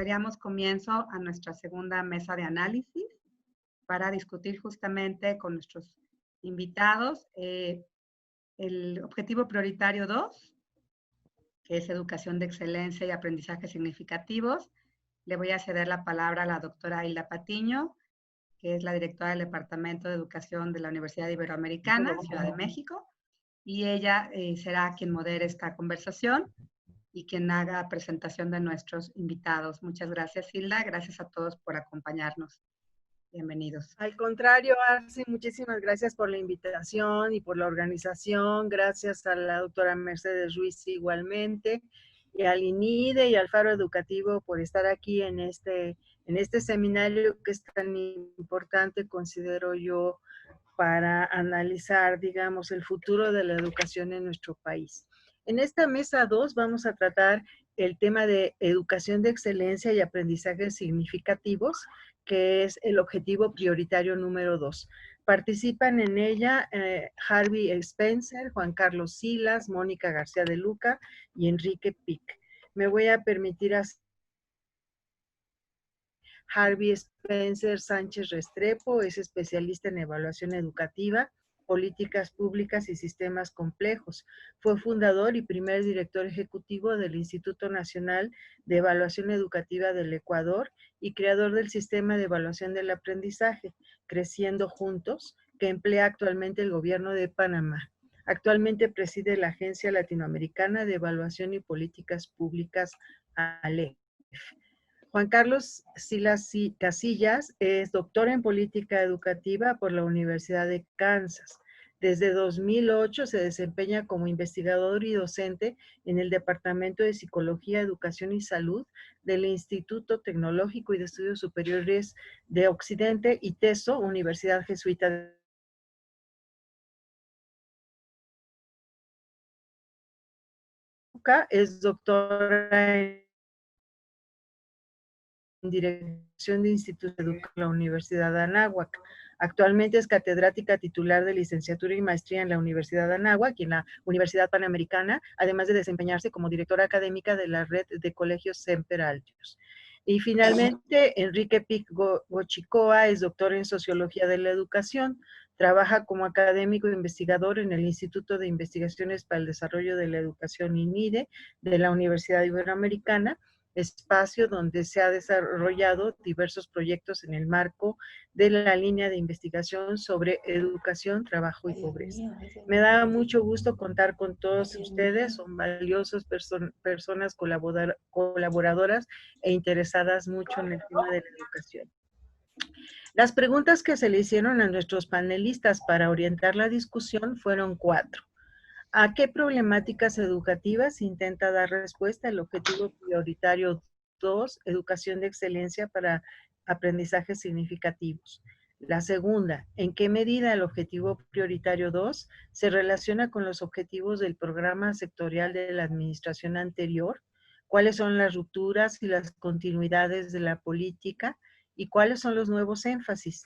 daríamos comienzo a nuestra segunda mesa de análisis para discutir justamente con nuestros invitados el objetivo prioritario 2, que es educación de excelencia y aprendizajes significativos. Le voy a ceder la palabra a la doctora Hilda Patiño, que es la directora del Departamento de Educación de la Universidad Iberoamericana, Ciudad de México, y ella será quien modere esta conversación y quien haga presentación de nuestros invitados. Muchas gracias, Hilda. Gracias a todos por acompañarnos. Bienvenidos. Al contrario, Arce, muchísimas gracias por la invitación y por la organización. Gracias a la doctora Mercedes Ruiz igualmente, y al INIDE y al Faro Educativo por estar aquí en este seminario que es tan importante, considero yo, para analizar, digamos, el futuro de la educación en nuestro país. En esta mesa 2 vamos a tratar el tema de educación de excelencia y aprendizajes significativos, que es el objetivo prioritario número 2. Participan en ella Harvey Spencer, Juan Carlos Silas, Mónica García de Luca y Enrique Pic. Me voy a permitir hacer Harvey Spencer Sánchez Restrepo, es especialista en evaluación educativa, políticas públicas y sistemas complejos. Fue fundador y primer director ejecutivo del Instituto Nacional de Evaluación Educativa del Ecuador y creador del sistema de evaluación del aprendizaje, Creciendo Juntos, que emplea actualmente el gobierno de Panamá. Actualmente preside la Agencia Latinoamericana de Evaluación y Políticas Públicas, ALEP. Juan Carlos Silas Casillas es doctor en política educativa por la Universidad de Kansas. Desde 2008 se desempeña como investigador y docente en el Departamento de Psicología, Educación y Salud del Instituto Tecnológico y de Estudios Superiores de Occidente, ITESO, Universidad Jesuita de Luca. Es doctora en Dirección de Institutos de Educación de la Universidad de Anáhuac. Actualmente es catedrática titular de licenciatura y maestría en la Universidad de Anáhuac y en la Universidad Panamericana, además de desempeñarse como directora académica de la red de colegios Semper Altius. Y finalmente, Enrique Pic Gochicoa es doctor en Sociología de la Educación. Trabaja como académico e investigador en el Instituto de Investigaciones para el Desarrollo de la Educación, INIDE, de la Universidad Iberoamericana, espacio donde se ha desarrollado diversos proyectos en el marco de la línea de investigación sobre educación, trabajo y pobreza. Me da mucho gusto contar con todos ustedes, son valiosas personas colaboradoras e interesadas mucho en el tema de la educación. Las preguntas que se le hicieron a nuestros panelistas para orientar la discusión fueron 4. ¿A qué problemáticas educativas intenta dar respuesta el objetivo prioritario 2, educación de excelencia para aprendizajes significativos? La segunda, ¿en qué medida el objetivo prioritario 2 se relaciona con los objetivos del programa sectorial de la administración anterior? ¿Cuáles son las rupturas y las continuidades de la política? ¿Y cuáles son los nuevos énfasis?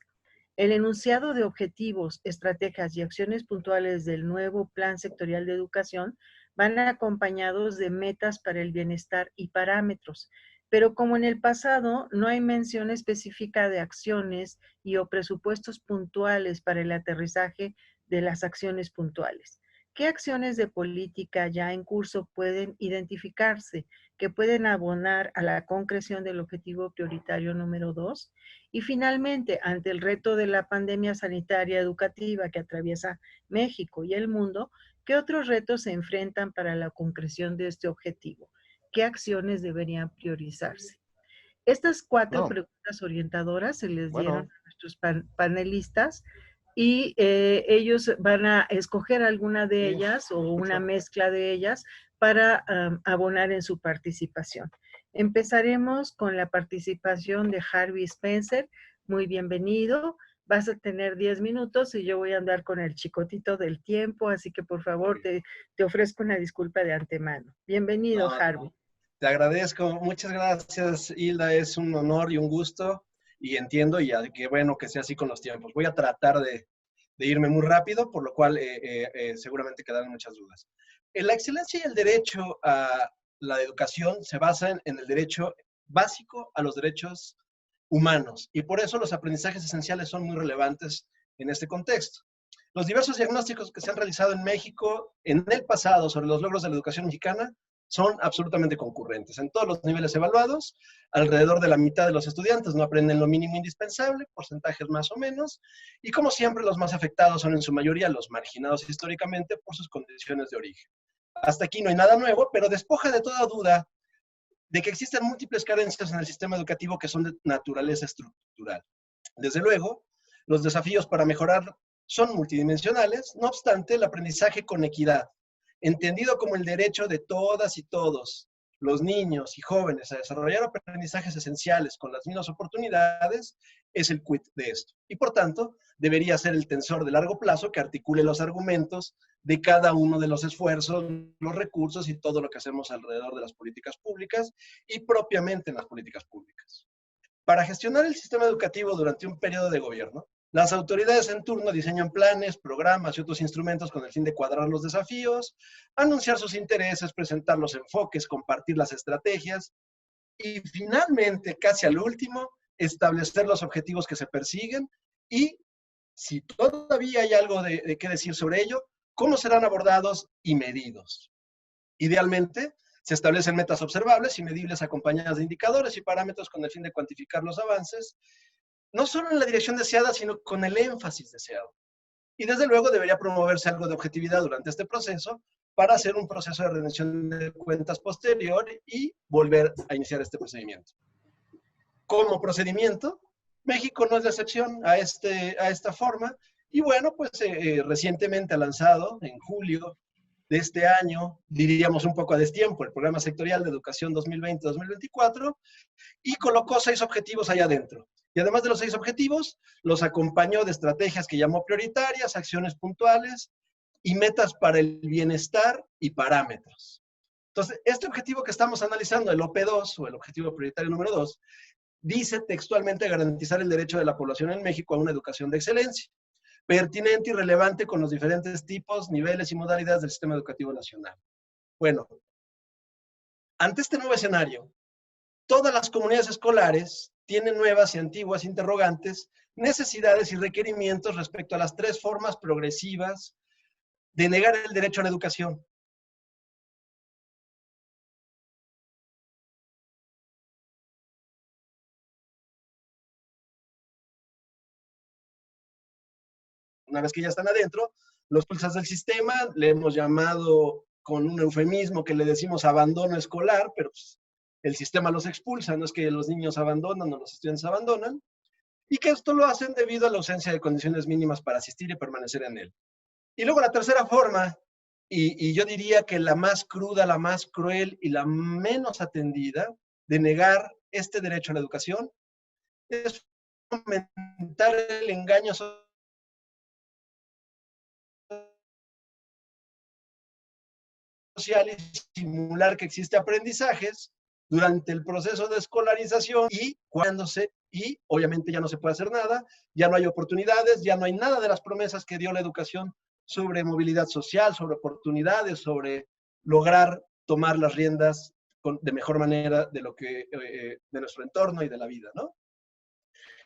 El enunciado de objetivos, estrategias y acciones puntuales del nuevo Plan Sectorial de Educación van acompañados de metas para el bienestar y parámetros, pero como en el pasado no hay mención específica de acciones y o presupuestos puntuales para el aterrizaje de las acciones puntuales. ¿Qué acciones de política ya en curso pueden identificarse que pueden abonar a la concreción del objetivo prioritario número 2? Y finalmente, ante el reto de la pandemia sanitaria educativa que atraviesa México y el mundo, ¿qué otros retos se enfrentan para la concreción de este objetivo? ¿Qué acciones deberían priorizarse? Estas 4 preguntas orientadoras se les dieron a nuestros panelistas y ellos van a escoger alguna de ellas o una mezcla de ellas para abonar en su participación. Empezaremos con la participación de Harvey Spencer. Muy bienvenido. Vas a tener 10 minutos y yo voy a andar con el chicotito del tiempo, así que por favor te ofrezco una disculpa de antemano. Bienvenido, Harvey. Te agradezco. Muchas gracias, Hilda. Es un honor y un gusto y entiendo y qué bueno que sea así con los tiempos. Voy a tratar de irme muy rápido, por lo cual seguramente quedarán muchas dudas. La excelencia y el derecho a la educación se basan en el derecho básico a los derechos humanos. Y por eso los aprendizajes esenciales son muy relevantes en este contexto. Los diversos diagnósticos que se han realizado en México en el pasado sobre los logros de la educación mexicana son absolutamente concurrentes. En todos los niveles evaluados, alrededor de la mitad de los estudiantes no aprenden lo mínimo indispensable, porcentajes más o menos, y como siempre los más afectados son en su mayoría los marginados históricamente por sus condiciones de origen. Hasta aquí no hay nada nuevo, pero despoja de toda duda de que existen múltiples carencias en el sistema educativo que son de naturaleza estructural. Desde luego, los desafíos para mejorar son multidimensionales, no obstante, el aprendizaje con equidad, entendido como el derecho de todas y todos, los niños y jóvenes, a desarrollar aprendizajes esenciales con las mismas oportunidades, es el quid de esto. Y por tanto, debería ser el tensor de largo plazo que articule los argumentos de cada uno de los esfuerzos, los recursos y todo lo que hacemos alrededor de las políticas públicas y propiamente en las políticas públicas. Para gestionar el sistema educativo durante un periodo de gobierno, las autoridades en turno diseñan planes, programas y otros instrumentos con el fin de cuadrar los desafíos, anunciar sus intereses, presentar los enfoques, compartir las estrategias y finalmente, casi al último, establecer los objetivos que se persiguen y, si todavía hay algo de qué decir sobre ello, cómo serán abordados y medidos. Idealmente, se establecen metas observables y medibles acompañadas de indicadores y parámetros con el fin de cuantificar los avances, no solo en la dirección deseada, sino con el énfasis deseado. Y desde luego debería promoverse algo de objetividad durante este proceso para hacer un proceso de rendición de cuentas posterior y volver a iniciar este procedimiento. Como procedimiento, México no es la excepción a esta forma. Y bueno, pues recientemente ha lanzado, en julio de este año, diríamos un poco a destiempo, el Programa Sectorial de Educación 2020-2024, y colocó 6 objetivos allá adentro. Y además de los 6 objetivos, los acompañó de estrategias que llamó prioritarias, acciones puntuales y metas para el bienestar y parámetros. Entonces, este objetivo que estamos analizando, el OP2, o el objetivo prioritario número 2, dice textualmente garantizar el derecho de la población en México a una educación de excelencia, pertinente y relevante con los diferentes tipos, niveles y modalidades del sistema educativo nacional. Bueno, ante este nuevo escenario, todas las comunidades escolares tienen nuevas y antiguas interrogantes, necesidades y requerimientos respecto a las 3 formas progresivas de negar el derecho a la educación. Una vez que ya están adentro, los expulsas del sistema, le hemos llamado con un eufemismo que le decimos abandono escolar, pero pues, el sistema los expulsa, no es que los niños abandonan o los estudiantes abandonan, y que esto lo hacen debido a la ausencia de condiciones mínimas para asistir y permanecer en él. Y luego la tercera forma, y yo diría que la más cruda, la más cruel y la menos atendida de negar este derecho a la educación, es fomentar el engaño social y simular que existe aprendizajes durante el proceso de escolarización y obviamente ya no se puede hacer nada, ya no hay oportunidades, ya no hay nada de las promesas que dio la educación sobre movilidad social, sobre oportunidades, sobre lograr tomar las riendas de mejor manera de de nuestro entorno y de la vida, ¿no?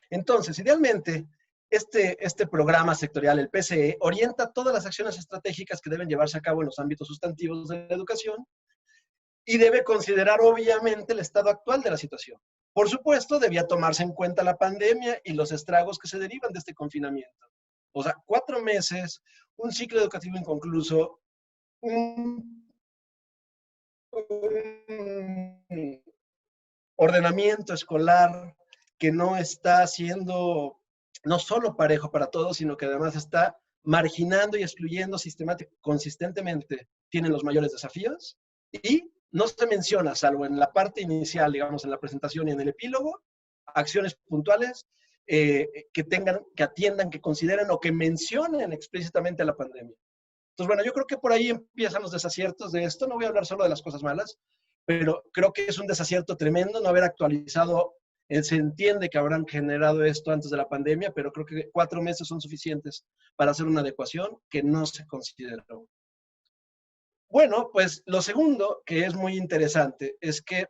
Entonces, idealmente, este programa sectorial, el PCE, orienta todas las acciones estratégicas que deben llevarse a cabo en los ámbitos sustantivos de la educación y debe considerar, obviamente, el estado actual de la situación. Por supuesto, debía tomarse en cuenta la pandemia y los estragos que se derivan de este confinamiento. O sea, 4 meses, un ciclo educativo inconcluso, un ordenamiento escolar que no está siendo no solo parejo para todos, sino que además está marginando y excluyendo consistentemente, tienen los mayores desafíos y no se menciona, salvo en la parte inicial, digamos, en la presentación y en el epílogo, acciones puntuales que atiendan, que consideren o que mencionen explícitamente a la pandemia. Entonces, bueno, yo creo que por ahí empiezan los desaciertos de esto. No voy a hablar solo de las cosas malas, pero creo que es un desacierto tremendo no haber actualizado. Se entiende que habrán generado esto antes de la pandemia, pero creo que 4 meses son suficientes para hacer una adecuación que no se consideró. Bueno, pues lo segundo, que es muy interesante, es que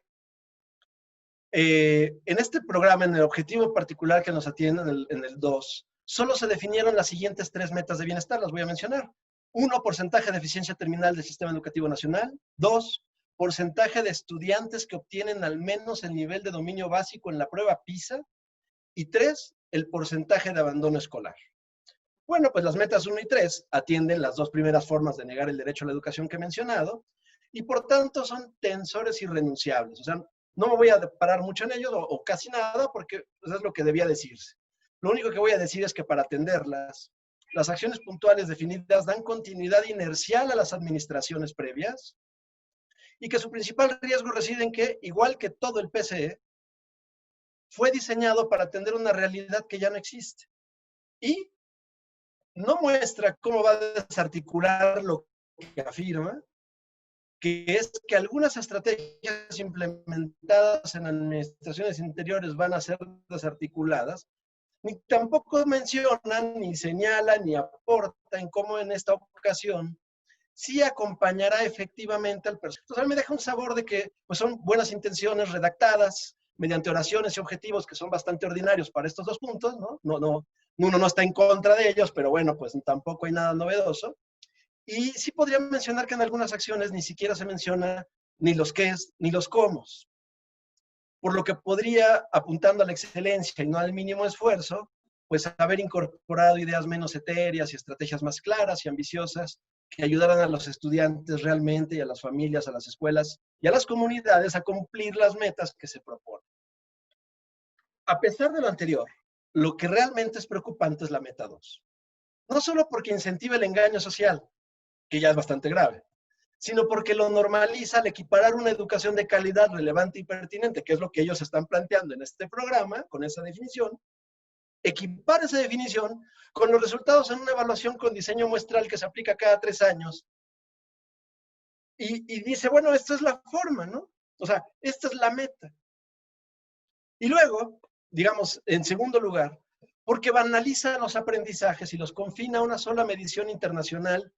En este programa, en el objetivo particular que nos atiende en el 2, solo se definieron las siguientes 3 metas de bienestar, las voy a mencionar. 1, porcentaje de eficiencia terminal del sistema educativo nacional. 2, porcentaje de estudiantes que obtienen al menos el nivel de dominio básico en la prueba PISA. Y 3, el porcentaje de abandono escolar. Bueno, pues las metas 1 y 3 atienden las 2 primeras formas de negar el derecho a la educación que he mencionado, y por tanto son tensores irrenunciables. O sea, no me voy a parar mucho en ellos, o casi nada, porque pues, es lo que debía decirse. Lo único que voy a decir es que para atenderlas, las acciones puntuales definidas dan continuidad inercial a las administraciones previas, y que su principal riesgo reside en que, igual que todo el PCE, fue diseñado para atender una realidad que ya no existe. Y no muestra cómo va a desarticular lo que afirma, que es que algunas estrategias implementadas en administraciones interiores van a ser desarticuladas, ni tampoco mencionan, ni señalan, ni aportan cómo en esta ocasión sí acompañará efectivamente al personal. Entonces, a mí me deja un sabor de que pues, son buenas intenciones redactadas mediante oraciones y objetivos que son bastante ordinarios para estos 2 puntos, ¿no? Uno no está en contra de ellos, pero bueno, pues tampoco hay nada novedoso. Y sí podría mencionar que en algunas acciones ni siquiera se menciona ni los qués ni los cómo. Por lo que podría, apuntando a la excelencia y no al mínimo esfuerzo, pues haber incorporado ideas menos etéreas y estrategias más claras y ambiciosas que ayudaran a los estudiantes realmente y a las familias, a las escuelas y a las comunidades a cumplir las metas que se proponen. A pesar de lo anterior, lo que realmente es preocupante es la meta 2. No solo porque incentiva el engaño social, que ya es bastante grave, sino porque lo normaliza al equiparar una educación de calidad relevante y pertinente, que es lo que ellos están planteando en este programa, con esa definición, equipar esa definición con los resultados en una evaluación con diseño muestral que se aplica cada 3 años. Y dice, bueno, esta es la forma, ¿no? O sea, esta es la meta. Y luego, digamos, en segundo lugar, porque banaliza los aprendizajes y los confina a una sola medición internacional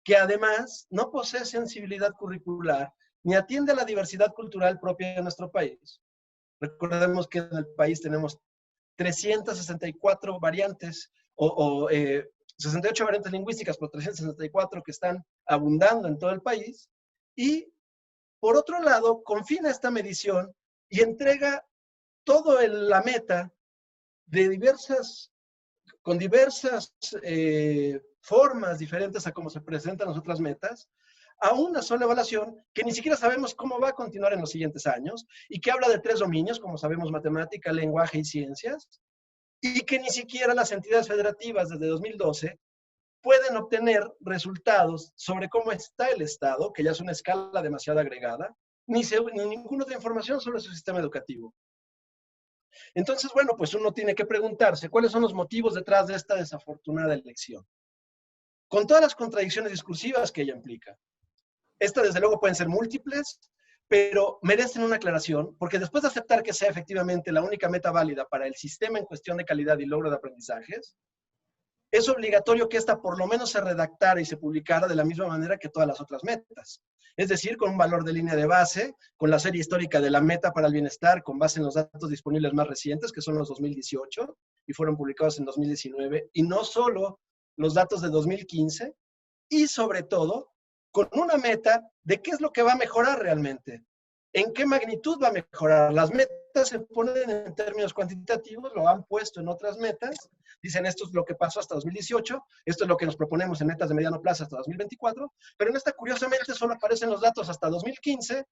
que además no posee sensibilidad curricular ni atiende a la diversidad cultural propia de nuestro país. Recordemos que en el país tenemos 364 variantes, 68 variantes lingüísticas, por 364 que están abundando en todo el país. Y, por otro lado, confina esta medición y entrega toda la meta de con diversas formas diferentes a cómo se presentan las otras metas, a una sola evaluación que ni siquiera sabemos cómo va a continuar en los siguientes años y que habla de 3 dominios, como sabemos, matemática, lenguaje y ciencias, y que ni siquiera las entidades federativas desde 2012 pueden obtener resultados sobre cómo está el Estado, que ya es una escala demasiado agregada, ni ninguna otra información sobre su sistema educativo. Entonces, bueno, pues uno tiene que preguntarse cuáles son los motivos detrás de esta desafortunada elección, con todas las contradicciones discursivas que ella implica. Estas, desde luego, pueden ser múltiples, pero merecen una aclaración, porque después de aceptar que sea efectivamente la única meta válida para el sistema en cuestión de calidad y logro de aprendizajes, es obligatorio que esta por lo menos se redactara y se publicara de la misma manera que todas las otras metas. Es decir, con un valor de línea de base, con la serie histórica de la meta para el bienestar, con base en los datos disponibles más recientes, que son los 2018, y fueron publicados en 2019, y no solo los datos de 2015, y sobre todo, con una meta de qué es lo que va a mejorar realmente. ¿En qué magnitud va a mejorar? Las metas se ponen en términos cuantitativos, lo han puesto en otras metas. Dicen, esto es lo que pasó hasta 2018, esto es lo que nos proponemos en metas de mediano plazo hasta 2024, pero en esta, curiosamente, solo aparecen los datos hasta 2015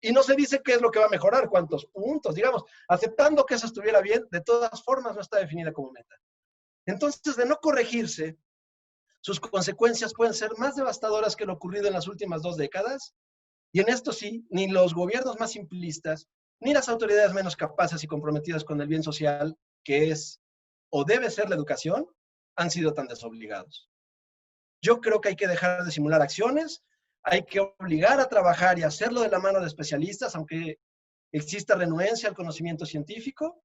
y no se dice qué es lo que va a mejorar, cuántos puntos, digamos, aceptando que eso estuviera bien, de todas formas no está definida como meta. Entonces, de no corregirse, sus consecuencias pueden ser más devastadoras que lo ocurrido en las últimas 2 décadas, y en esto sí, ni los gobiernos más simplistas, ni las autoridades menos capaces y comprometidas con el bien social, que es o debe ser la educación, han sido tan desobligados. Yo creo que hay que dejar de simular acciones, hay que obligar a trabajar y hacerlo de la mano de especialistas, aunque exista renuencia al conocimiento científico,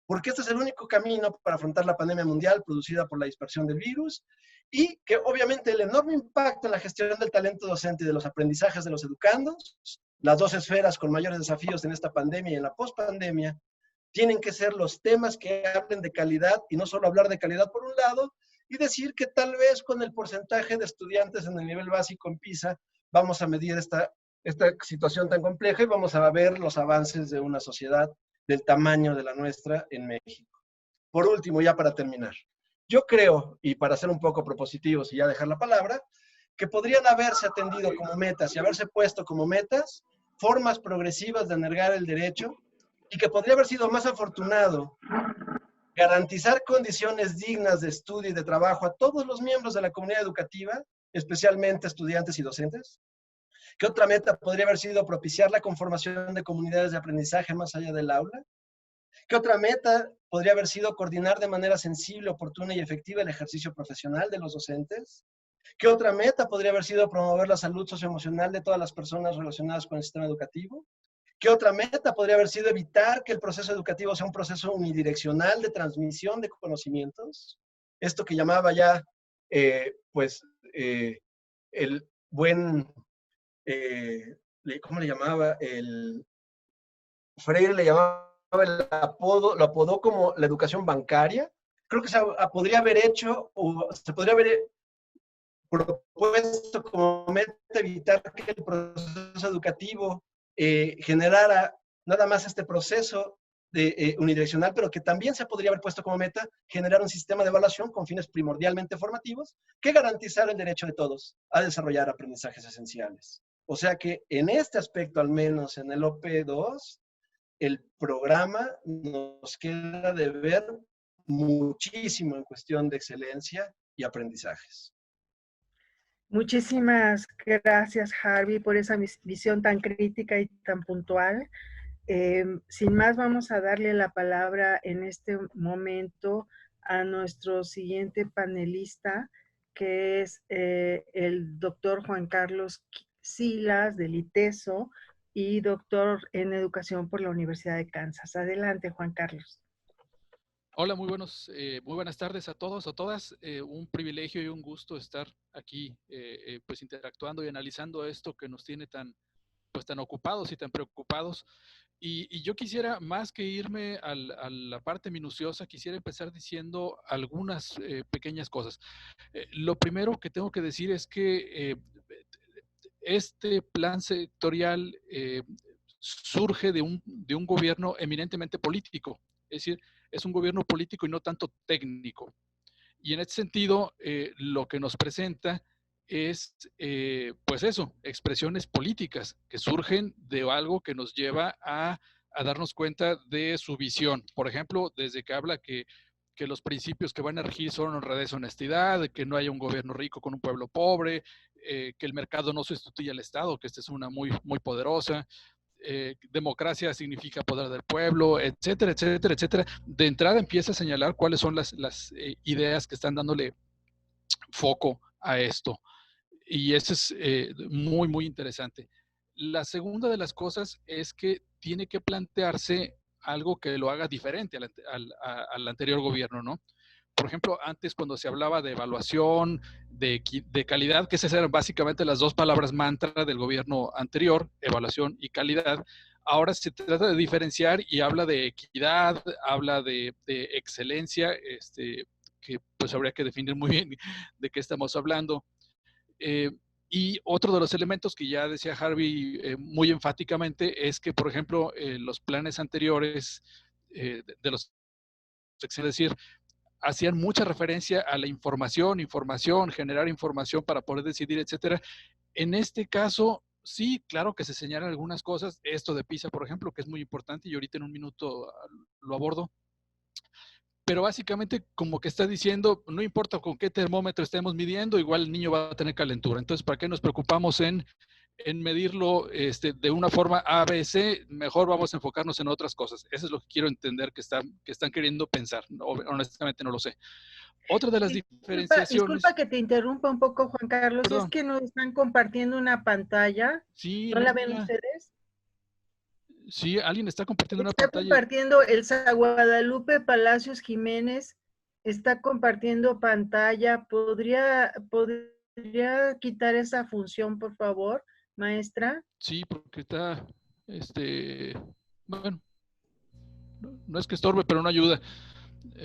porque este es el único camino para afrontar la pandemia mundial producida por la dispersión del virus, y que obviamente el enorme impacto en la gestión del talento docente y de los aprendizajes de los educandos las dos esferas con mayores desafíos en esta pandemia y en la pospandemia, tienen que ser los temas que hablen de calidad y no solo hablar de calidad por un lado y decir que tal vez con el porcentaje de estudiantes en el nivel básico en PISA vamos a medir esta situación tan compleja y vamos a ver los avances de una sociedad del tamaño de la nuestra en México. Por último, ya para terminar, yo creo, y para ser un poco propositivos y ya dejar la palabra, que podrían haberse atendido como metas y haberse puesto como metas formas progresivas de negar el derecho y que podría haber sido más afortunado garantizar condiciones dignas de estudio y de trabajo a todos los miembros de la comunidad educativa, especialmente estudiantes y docentes. ¿Qué otra meta podría haber sido propiciar la conformación de comunidades de aprendizaje más allá del aula? ¿Qué otra meta podría haber sido coordinar de manera sensible, oportuna y efectiva el ejercicio profesional de los docentes? ¿Qué otra meta podría haber sido promover la salud socioemocional de todas las personas relacionadas con el sistema educativo? ¿Qué otra meta podría haber sido evitar que el proceso educativo sea un proceso unidireccional de transmisión de conocimientos? Esto que llamaba ya, el buen, ¿cómo le llamaba? Freire le llamaba lo apodó como la educación bancaria. Creo que se podría haber hecho, o se podría haber propuesto como meta evitar que el proceso educativo generara nada más este proceso unidireccional, pero que también se podría haber puesto como meta generar un sistema de evaluación con fines primordialmente formativos que garantizara el derecho de todos a desarrollar aprendizajes esenciales. O sea que en este aspecto, al menos en el OP2, el programa nos queda de ver muchísimo en cuestión de excelencia y aprendizajes. Muchísimas gracias, Harvey, por esa visión tan crítica y tan puntual. Sin más, vamos a darle la palabra en este momento a nuestro siguiente panelista, que es el doctor Juan Carlos Silas, del ITESO, y doctor en Educación por la Universidad de Kansas. Adelante, Juan Carlos. Hola, muy buenas tardes a todos, a todas. Un privilegio y un gusto estar aquí pues interactuando y analizando esto que nos tiene tan ocupados y tan preocupados. Y yo quisiera, más que irme a la parte minuciosa, quisiera empezar diciendo algunas pequeñas cosas. Lo primero que tengo que decir es que este plan sectorial surge de un gobierno eminentemente político, es decir, es un gobierno político y no tanto técnico. Y en este sentido, lo que nos presenta es, pues eso, expresiones políticas que surgen de algo que nos lleva a darnos cuenta de su visión. Por ejemplo, desde que habla que los principios que van a regir son honradez, honestidad, que no haya un gobierno rico con un pueblo pobre, que el mercado no sustituya al Estado, que esta es una muy, muy poderosa. Democracia significa poder del pueblo, etcétera, etcétera, etcétera. De entrada empieza a señalar cuáles son las ideas que están dándole foco a esto. Y eso es muy, muy interesante. La segunda de las cosas es que tiene que plantearse algo que lo haga diferente al anterior gobierno, ¿no? Por ejemplo, antes cuando se hablaba de evaluación, de calidad, que esas eran básicamente las dos palabras mantra del gobierno anterior, evaluación y calidad, ahora se trata de diferenciar y habla de equidad, habla de excelencia, que pues habría que definir muy bien de qué estamos hablando. Y otro de los elementos que ya decía Harvey muy enfáticamente es que, por ejemplo, los planes anteriores de los, es decir, hacían mucha referencia a la información, generar información para poder decidir, etcétera. En este caso, sí, claro que se señalan algunas cosas. Esto de PISA, por ejemplo, que es muy importante y ahorita en un minuto lo abordo. Pero básicamente como que está diciendo, no importa con qué termómetro estemos midiendo, igual el niño va a tener calentura. Entonces, ¿para qué nos preocupamos en medirlo de una forma A, B, C? Mejor vamos a enfocarnos en otras cosas. Eso es lo que quiero entender que están queriendo pensar. Honestamente no lo sé. Otra de las diferenciaciones... Disculpa que te interrumpa un poco, Juan Carlos. Perdón. Es que nos están compartiendo una pantalla. Sí, ¿No la ven ustedes? Sí, alguien está compartiendo una pantalla. Está compartiendo Elsa Guadalupe Palacios Jiménez. Está compartiendo pantalla. ¿Podría quitar esa función, por favor? maestra. Sí, porque está, bueno, no es que estorbe, pero no ayuda.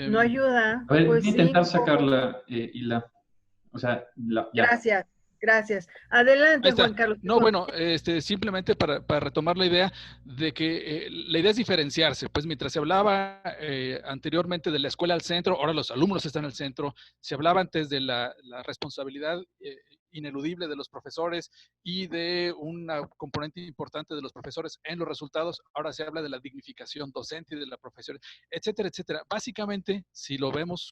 No ayuda, A ver, voy pues a sí. intentar sacarla, o sea, ya. Gracias, gracias. Ahí Adelante, Juan está. Carlos. No, bueno, simplemente para retomar la idea de que la idea es diferenciarse. Pues mientras se hablaba anteriormente de la escuela al centro, ahora los alumnos están al centro. Se hablaba antes de la responsabilidad ineludible de los profesores y de una componente importante de los profesores en los resultados. Ahora se habla de la dignificación docente y de la profesión, etcétera, etcétera. Básicamente, si lo vemos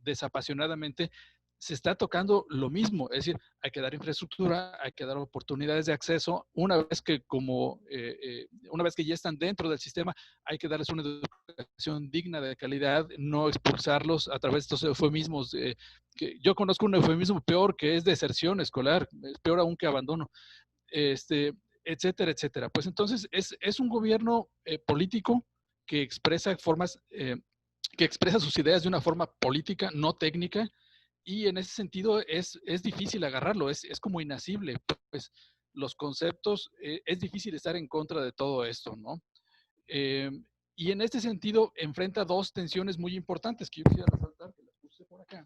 desapasionadamente, se está tocando lo mismo, es decir, hay que dar infraestructura, hay que dar oportunidades de acceso. Una vez que ya están dentro del sistema, hay que darles una educación digna de calidad, no expulsarlos a través de estos eufemismos. Que yo conozco un eufemismo peor, que es deserción escolar, es peor aún que abandono, etcétera, etcétera. Pues entonces es un gobierno político que expresa que expresa sus ideas de una forma política, no técnica, y en ese sentido es difícil agarrarlo, es como inasible, pues los conceptos, es difícil estar en contra de todo esto, ¿no? Eh, y en este sentido enfrenta dos tensiones muy importantes que yo quisiera resaltar, que las puse por acá.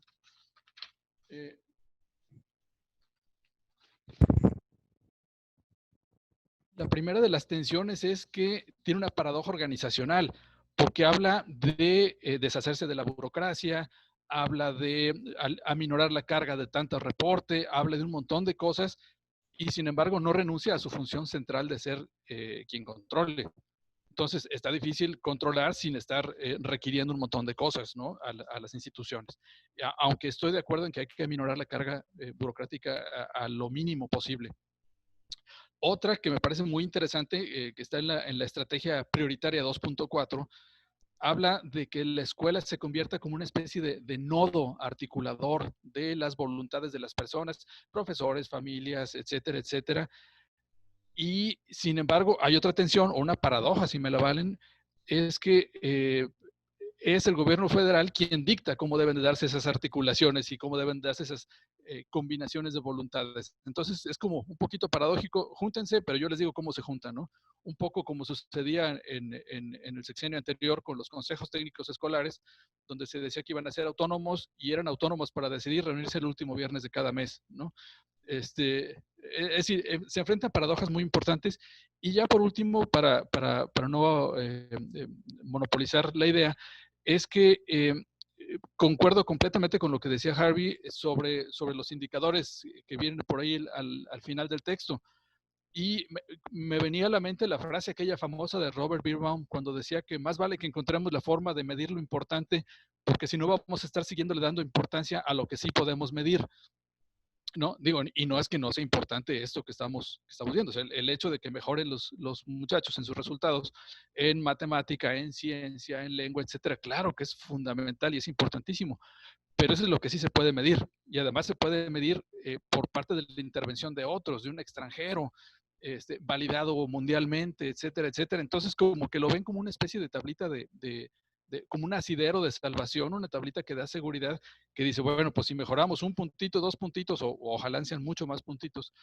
La primera de las tensiones es que tiene una paradoja organizacional, porque habla de deshacerse de la burocracia, habla de aminorar la carga de tanto reporte, habla de un montón de cosas y sin embargo no renuncia a su función central de ser quien controle. Entonces está difícil controlar sin estar requiriendo un montón de cosas, ¿no? A las instituciones. Aunque estoy de acuerdo en que hay que aminorar la carga burocrática a lo mínimo posible. Otra que me parece muy interesante, que está en la estrategia prioritaria 2.4, habla de que la escuela se convierta como una especie de nodo articulador de las voluntades de las personas, profesores, familias, etcétera, etcétera. Y sin embargo, hay otra tensión o una paradoja, si me la valen, es que es el gobierno federal quien dicta cómo deben de darse esas articulaciones y cómo deben darse esas combinaciones de voluntades. Entonces es como un poquito paradójico, júntense, pero yo les digo cómo se juntan, ¿no? Un poco como sucedía en el sexenio anterior con los consejos técnicos escolares, donde se decía que iban a ser autónomos y eran autónomos para decidir reunirse el último viernes de cada mes, ¿no? Es decir, se enfrentan paradojas muy importantes. Y ya por último, para no monopolizar la idea, es que concuerdo completamente con lo que decía Harvey sobre los indicadores que vienen por ahí al final del texto. Y me venía a la mente la frase aquella famosa de Robert Birnbaum cuando decía que más vale que encontremos la forma de medir lo importante, porque si no vamos a estar siguiéndole dando importancia a lo que sí podemos medir. No, digo, y no es que no sea importante esto que estamos viendo, o sea, el hecho de que mejoren los muchachos en sus resultados en matemática, en ciencia, en lengua, etcétera, claro que es fundamental y es importantísimo, pero eso es lo que sí se puede medir, y además se puede medir por parte de la intervención de otros, de un extranjero, validado mundialmente, etcétera, etcétera. Entonces, como que lo ven como una especie de tablita como un asidero de salvación, una tablita que da seguridad, que dice, bueno, pues si mejoramos un puntito, dos puntitos, o ojalá sean mucho más puntitos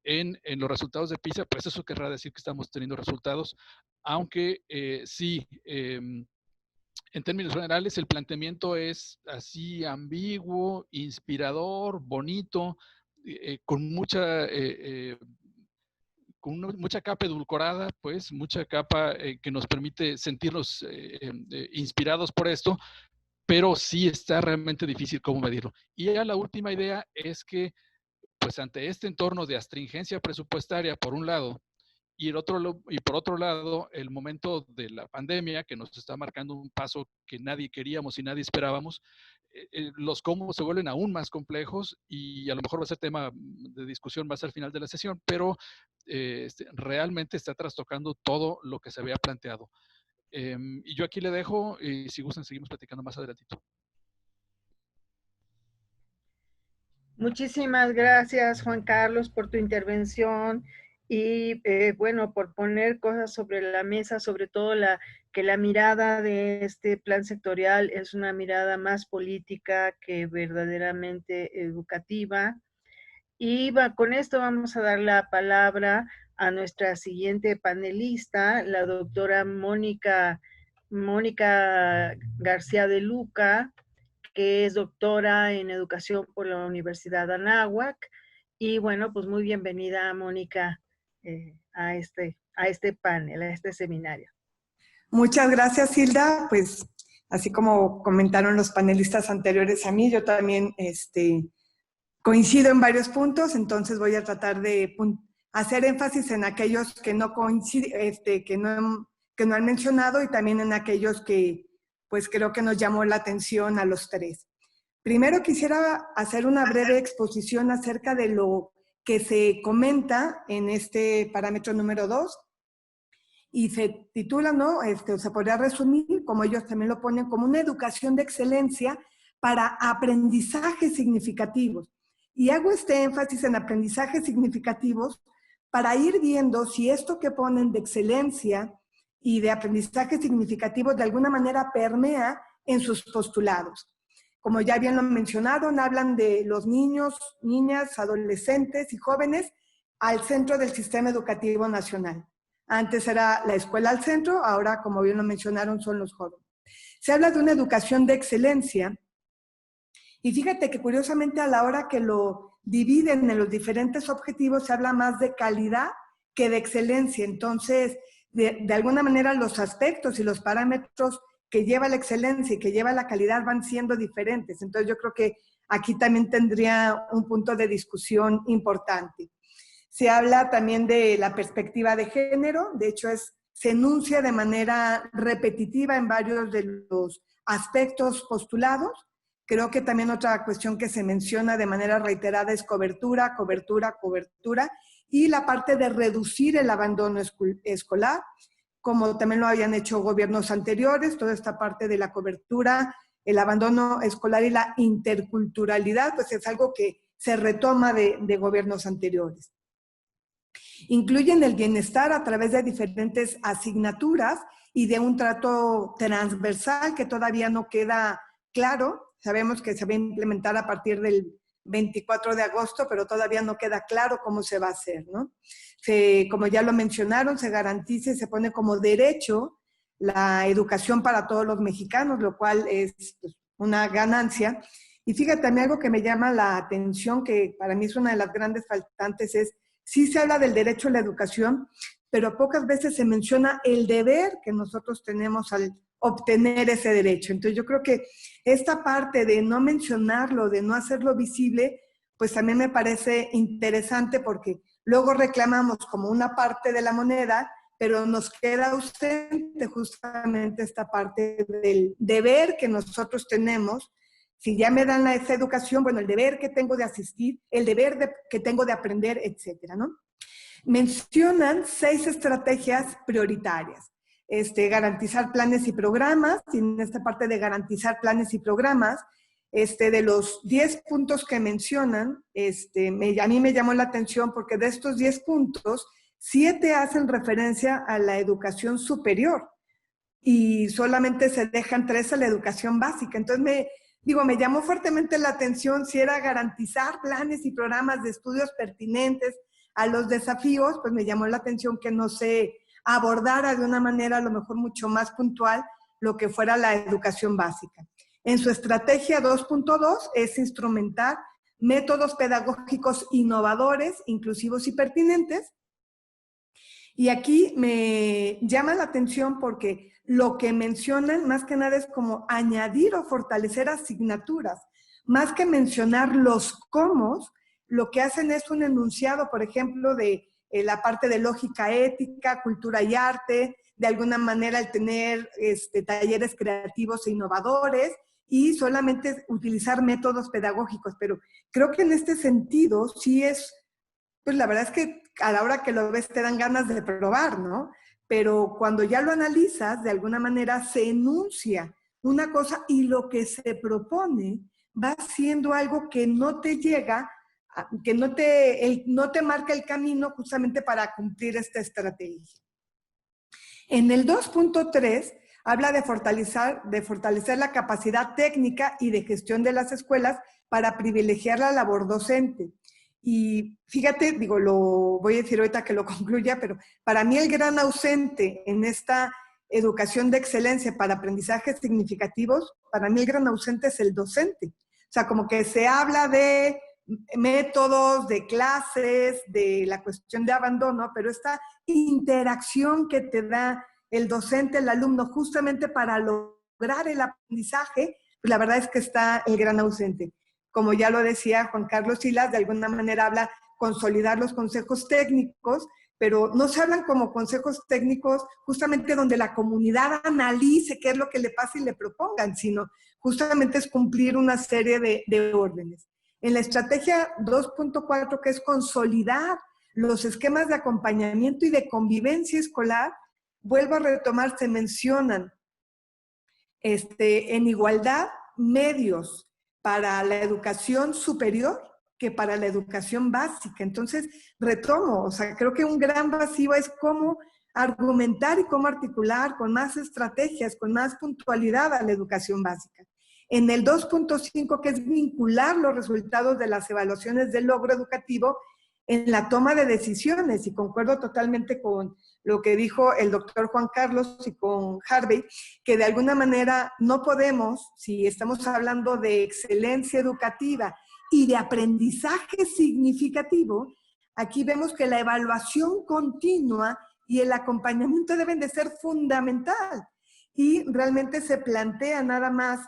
en los resultados de PISA, pues eso querrá decir que estamos teniendo resultados, aunque sí, en términos generales, el planteamiento es así ambiguo, inspirador, bonito, con mucha capa edulcorada, pues, mucha capa que nos permite sentirnos inspirados por esto, pero sí está realmente difícil cómo medirlo. Y ya la última idea es que, pues, ante este entorno de astringencia presupuestaria, por un lado, y por otro lado, el momento de la pandemia, que nos está marcando un paso que nadie queríamos y nadie esperábamos, los cómo se vuelven aún más complejos y a lo mejor va a ser tema de discusión más al final de la sesión, pero realmente está trastocando todo lo que se había planteado. Y yo aquí le dejo y si gustan seguimos platicando más adelantito. Muchísimas gracias, Juan Carlos, por tu intervención y, bueno, por poner cosas sobre la mesa, sobre todo que la mirada de este plan sectorial es una mirada más política que verdaderamente educativa. Y con esto vamos a dar la palabra a nuestra siguiente panelista, la doctora Mónica García de Luca, que es doctora en educación por la Universidad Anáhuac. Y bueno, pues muy bienvenida, Mónica, a este panel, a este seminario. Muchas gracias, Hilda. Pues así como comentaron los panelistas anteriores a mí, yo también coincido en varios puntos, entonces voy a tratar de hacer énfasis en aquellos que no coinciden, que no han mencionado, y también en aquellos que pues creo que nos llamó la atención a los tres. Primero quisiera hacer una breve exposición acerca de lo que se comenta en este parámetro número 2, y se titula, ¿no? Se podría resumir, como ellos también lo ponen, como una educación de excelencia para aprendizajes significativos. Y hago este énfasis en aprendizajes significativos para ir viendo si esto que ponen de excelencia y de aprendizajes significativos de alguna manera permea en sus postulados. Como ya bien lo mencionaron, hablan de los niños, niñas, adolescentes y jóvenes al centro del sistema educativo nacional. Antes era la escuela al centro, ahora, como bien lo mencionaron, son los jóvenes. Se habla de una educación de excelencia, y fíjate que curiosamente a la hora que lo dividen en los diferentes objetivos se habla más de calidad que de excelencia. Entonces, de alguna manera los aspectos y los parámetros que lleva la excelencia y que lleva la calidad van siendo diferentes. Entonces yo creo que aquí también tendría un punto de discusión importante. Se habla también de la perspectiva de género, de hecho se enuncia de manera repetitiva en varios de los aspectos postulados. Creo que también otra cuestión que se menciona de manera reiterada es cobertura, cobertura, cobertura, y la parte de reducir el abandono escolar, como también lo habían hecho gobiernos anteriores, toda esta parte de la cobertura, el abandono escolar y la interculturalidad, pues es algo que se retoma de gobiernos anteriores. Incluyen el bienestar a través de diferentes asignaturas y de un trato transversal que todavía no queda claro. Sabemos que se va a implementar a partir del 24 de agosto, pero todavía no queda claro cómo se va a hacer, ¿no? Como ya lo mencionaron, se garantiza y se pone como derecho la educación para todos los mexicanos, lo cual es pues, una ganancia. Y fíjate, también algo que me llama la atención, que para mí es una de las grandes faltantes, es sí se habla del derecho a la educación, pero pocas veces se menciona el deber que nosotros tenemos al obtener ese derecho. Entonces yo creo que esta parte de no mencionarlo, de no hacerlo visible, pues también me parece interesante porque luego reclamamos como una parte de la moneda, pero nos queda ausente justamente esta parte del deber que nosotros tenemos. Si ya me dan esa educación, bueno, el deber que tengo de asistir, el deber que tengo de aprender, etcétera, ¿no? Mencionan 6 estrategias prioritarias. Garantizar planes y programas, y en esta parte de garantizar planes y programas, de los 10 puntos que mencionan, a mí me llamó la atención porque de estos 10 puntos, 7 hacen referencia a la educación superior y solamente se dejan 3 a la educación básica. Entonces me llamó fuertemente la atención si era garantizar planes y programas de estudios pertinentes a los desafíos, pues me llamó la atención que no se abordara de una manera a lo mejor mucho más puntual lo que fuera la educación básica. En su estrategia 2.2 es instrumentar métodos pedagógicos innovadores, inclusivos y pertinentes. Y aquí me llama la atención porque lo que mencionan más que nada es como añadir o fortalecer asignaturas. Más que mencionar los cómo, lo que hacen es un enunciado, por ejemplo, de la parte de lógica ética, cultura y arte, de alguna manera el tener talleres creativos e innovadores y solamente utilizar métodos pedagógicos. Pero creo que en este sentido sí es, pues la verdad es que a la hora que lo ves te dan ganas de probar, ¿no? Pero cuando ya lo analizas, de alguna manera se enuncia una cosa y lo que se propone va siendo algo que no te llega, que no te marca el camino justamente para cumplir esta estrategia. En el 2.3 habla de fortalecer la capacidad técnica y de gestión de las escuelas para privilegiar la labor docente. Y fíjate, digo, lo voy a decir ahorita que lo concluya, pero para mí el gran ausente en esta educación de excelencia para aprendizajes significativos, para mí el gran ausente es el docente. O sea, como que se habla de métodos, de clases, de la cuestión de abandono, pero esta interacción que te da el docente, el alumno, justamente para lograr el aprendizaje, pues la verdad es que está el gran ausente. Como ya lo decía Juan Carlos Silas, de alguna manera habla consolidar los consejos técnicos, pero no se hablan como consejos técnicos justamente donde la comunidad analice qué es lo que le pasa y le propongan, sino justamente es cumplir una serie de órdenes. En la estrategia 2.4, que es consolidar los esquemas de acompañamiento y de convivencia escolar, vuelvo a retomar, se mencionan en igualdad medios para la educación superior que para la educación básica. Entonces, retomo, o sea, creo que un gran vacío es cómo argumentar y cómo articular con más estrategias, con más puntualidad a la educación básica. En el 2.5, que es vincular los resultados de las evaluaciones del logro educativo en la toma de decisiones, y concuerdo totalmente con lo que dijo el doctor Juan Carlos y con Harvey, que de alguna manera no podemos, si estamos hablando de excelencia educativa y de aprendizaje significativo, aquí vemos que la evaluación continua y el acompañamiento deben de ser fundamental. Y realmente se plantea nada más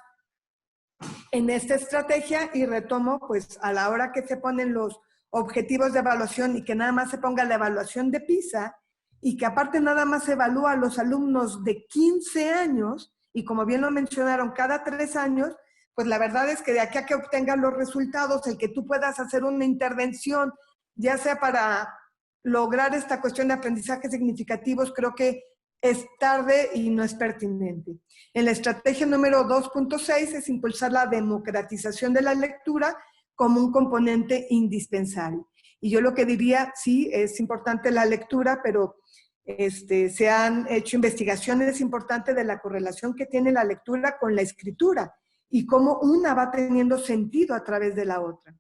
en esta estrategia, y retomo, pues a la hora que se ponen los objetivos de evaluación y que nada más se ponga la evaluación de PISA y que aparte nada más se evalúa a los alumnos de 15 años y como bien lo mencionaron, cada 3 años, pues la verdad es que de aquí a que obtengan los resultados, el que tú puedas hacer una intervención, ya sea para lograr esta cuestión de aprendizajes significativos, creo que es tarde y no es pertinente. En la estrategia número 2.6 es impulsar la democratización de la lectura como un componente indispensable. Y yo lo que diría, sí, es importante la lectura, pero se han hecho investigaciones importantes de la correlación que tiene la lectura con la escritura y cómo una va teniendo sentido a través de la otra.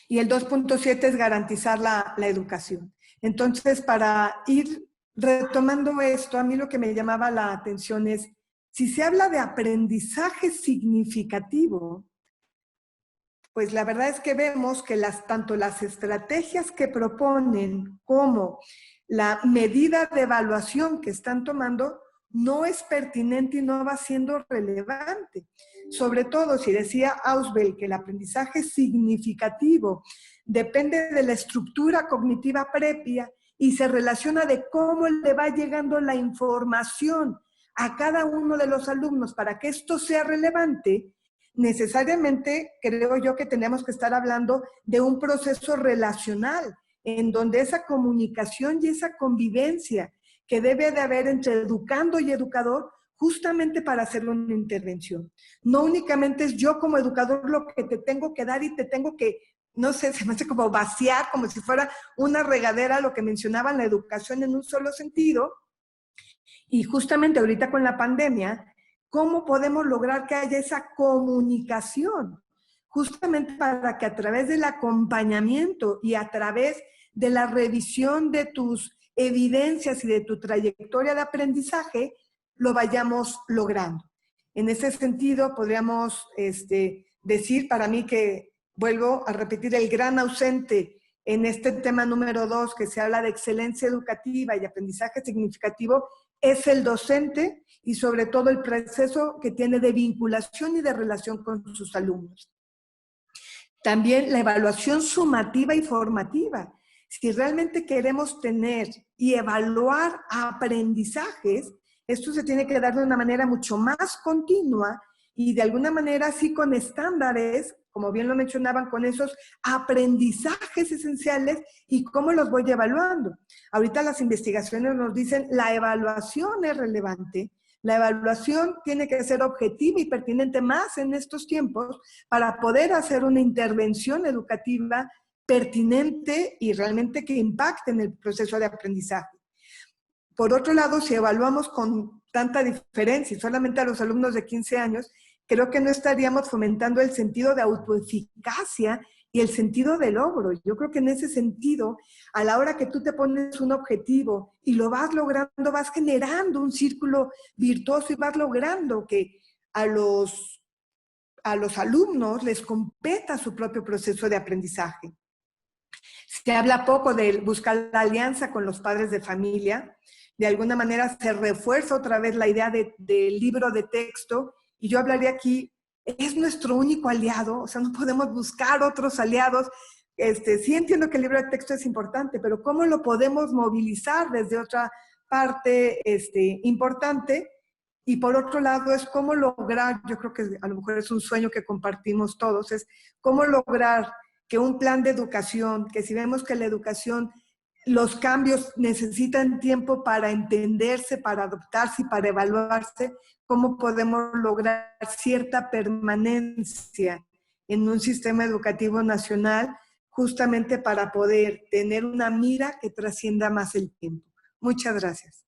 Y el 2.7 es garantizar la educación. Entonces, para ir retomando esto, a mí lo que me llamaba la atención es, si se habla de aprendizaje significativo, pues la verdad es que vemos que tanto las estrategias que proponen como la medida de evaluación que están tomando no es pertinente y no va siendo relevante. Sobre todo si decía Ausubel que el aprendizaje significativo depende de la estructura cognitiva previa y se relaciona de cómo le va llegando la información a cada uno de los alumnos para que esto sea relevante, necesariamente creo yo que tenemos que estar hablando de un proceso relacional en donde esa comunicación y esa convivencia que debe de haber entre educando y educador justamente para hacer una intervención. No únicamente es yo como educador lo que te tengo que dar y te tengo que, no sé, se me hace como vaciar, como si fuera una regadera, lo que mencionaban la educación en un solo sentido. Y justamente ahorita con la pandemia, ¿cómo podemos lograr que haya esa comunicación? Justamente para que a través del acompañamiento y a través de la revisión de tus evidencias y de tu trayectoria de aprendizaje, lo vayamos logrando. En ese sentido, podríamos decir para mí que, vuelvo a repetir, el gran ausente en este tema número 2, que se habla de excelencia educativa y aprendizaje significativo, es el docente y sobre todo el proceso que tiene de vinculación y de relación con sus alumnos. También la evaluación sumativa y formativa. Si realmente queremos tener y evaluar aprendizajes, esto se tiene que dar de una manera mucho más continua y de alguna manera sí con estándares, como bien lo mencionaban, con esos aprendizajes esenciales y cómo los voy evaluando. Ahorita las investigaciones nos dicen la evaluación es relevante, la evaluación tiene que ser objetiva y pertinente más en estos tiempos para poder hacer una intervención educativa pertinente y realmente que impacte en el proceso de aprendizaje. Por otro lado, si evaluamos con tanta diferencia y solamente a los alumnos de 15 años, creo que no estaríamos fomentando el sentido de autoeficacia y el sentido de logro. Yo creo que en ese sentido, a la hora que tú te pones un objetivo y lo vas logrando, vas generando un círculo virtuoso y vas logrando que a los alumnos les competa su propio proceso de aprendizaje. Se habla poco de buscar la alianza con los padres de familia. De alguna manera se refuerza otra vez la idea del libro de texto, y yo hablaría aquí, es nuestro único aliado, o sea, no podemos buscar otros aliados. Sí entiendo que el libro de texto es importante, pero ¿cómo lo podemos movilizar desde otra parte importante? Y por otro lado es cómo lograr, yo creo que a lo mejor es un sueño que compartimos todos, es cómo lograr que un plan de educación, que si vemos que la educación, los cambios necesitan tiempo para entenderse, para adoptarse y para evaluarse, cómo podemos lograr cierta permanencia en un sistema educativo nacional, justamente para poder tener una mira que trascienda más el tiempo. Muchas gracias.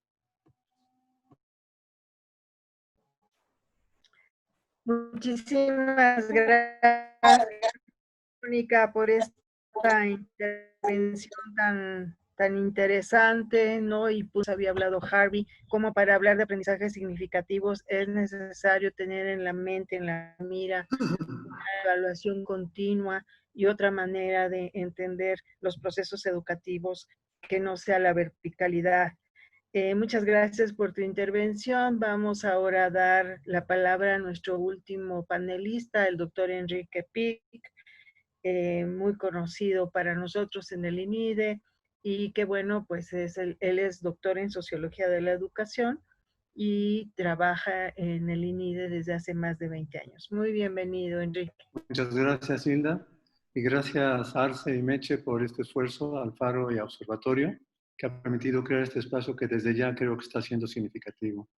Muchísimas gracias, Mónica, por esta intervención tan interesante, ¿no? Y pues había hablado Harvey, como para hablar de aprendizajes significativos es necesario tener en la mente, en la mira, una evaluación continua y otra manera de entender los procesos educativos que no sea la verticalidad. Muchas gracias por tu intervención. Vamos ahora a dar la palabra a nuestro último panelista, el doctor Enrique Pic, muy conocido para nosotros en el INIDE, y que bueno, pues él es doctor en Sociología de la Educación y trabaja en el INIDE desde hace más de 20 años. Muy bienvenido, Enrique. Muchas gracias, Hilda, y gracias Arce y Meche por este esfuerzo, al Faro y a Observatorio, que ha permitido crear este espacio que desde ya creo que está siendo significativo.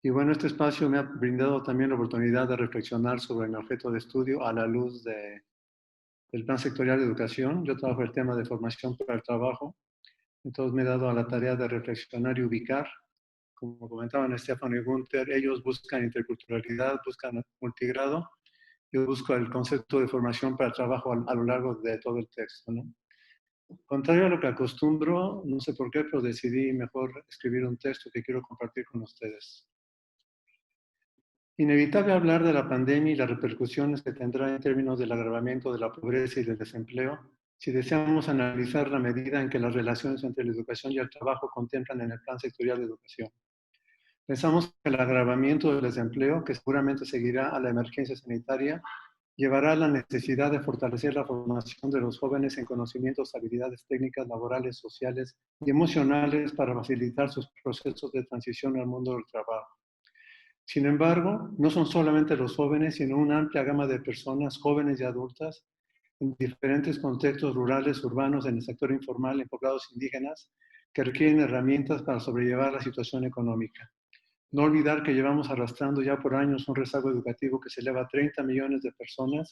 Y bueno, este espacio me ha brindado también la oportunidad de reflexionar sobre mi objeto de estudio a la luz del Plan Sectorial de Educación. Yo trabajo el tema de formación para el trabajo, entonces me he dado a la tarea de reflexionar y ubicar. Como comentaban Stefano y Gunther, ellos buscan interculturalidad, buscan multigrado. Yo busco el concepto de formación para el trabajo a lo largo de todo el texto, ¿no? Contrario a lo que acostumbro, no sé por qué, pero decidí mejor escribir un texto que quiero compartir con ustedes. Inevitable hablar de la pandemia y las repercusiones que tendrá en términos del agravamiento de la pobreza y del desempleo, si deseamos analizar la medida en que las relaciones entre la educación y el trabajo contemplan en el Plan Sectorial de Educación. Pensamos que el agravamiento del desempleo, que seguramente seguirá a la emergencia sanitaria, llevará a la necesidad de fortalecer la formación de los jóvenes en conocimientos, habilidades técnicas, laborales, sociales y emocionales para facilitar sus procesos de transición al mundo del trabajo. Sin embargo, no son solamente los jóvenes, sino una amplia gama de personas, jóvenes y adultas, en diferentes contextos rurales, urbanos, en el sector informal, en poblados indígenas, que requieren herramientas para sobrellevar la situación económica. No olvidar que llevamos arrastrando ya por años un rezago educativo que se eleva a 30 millones de personas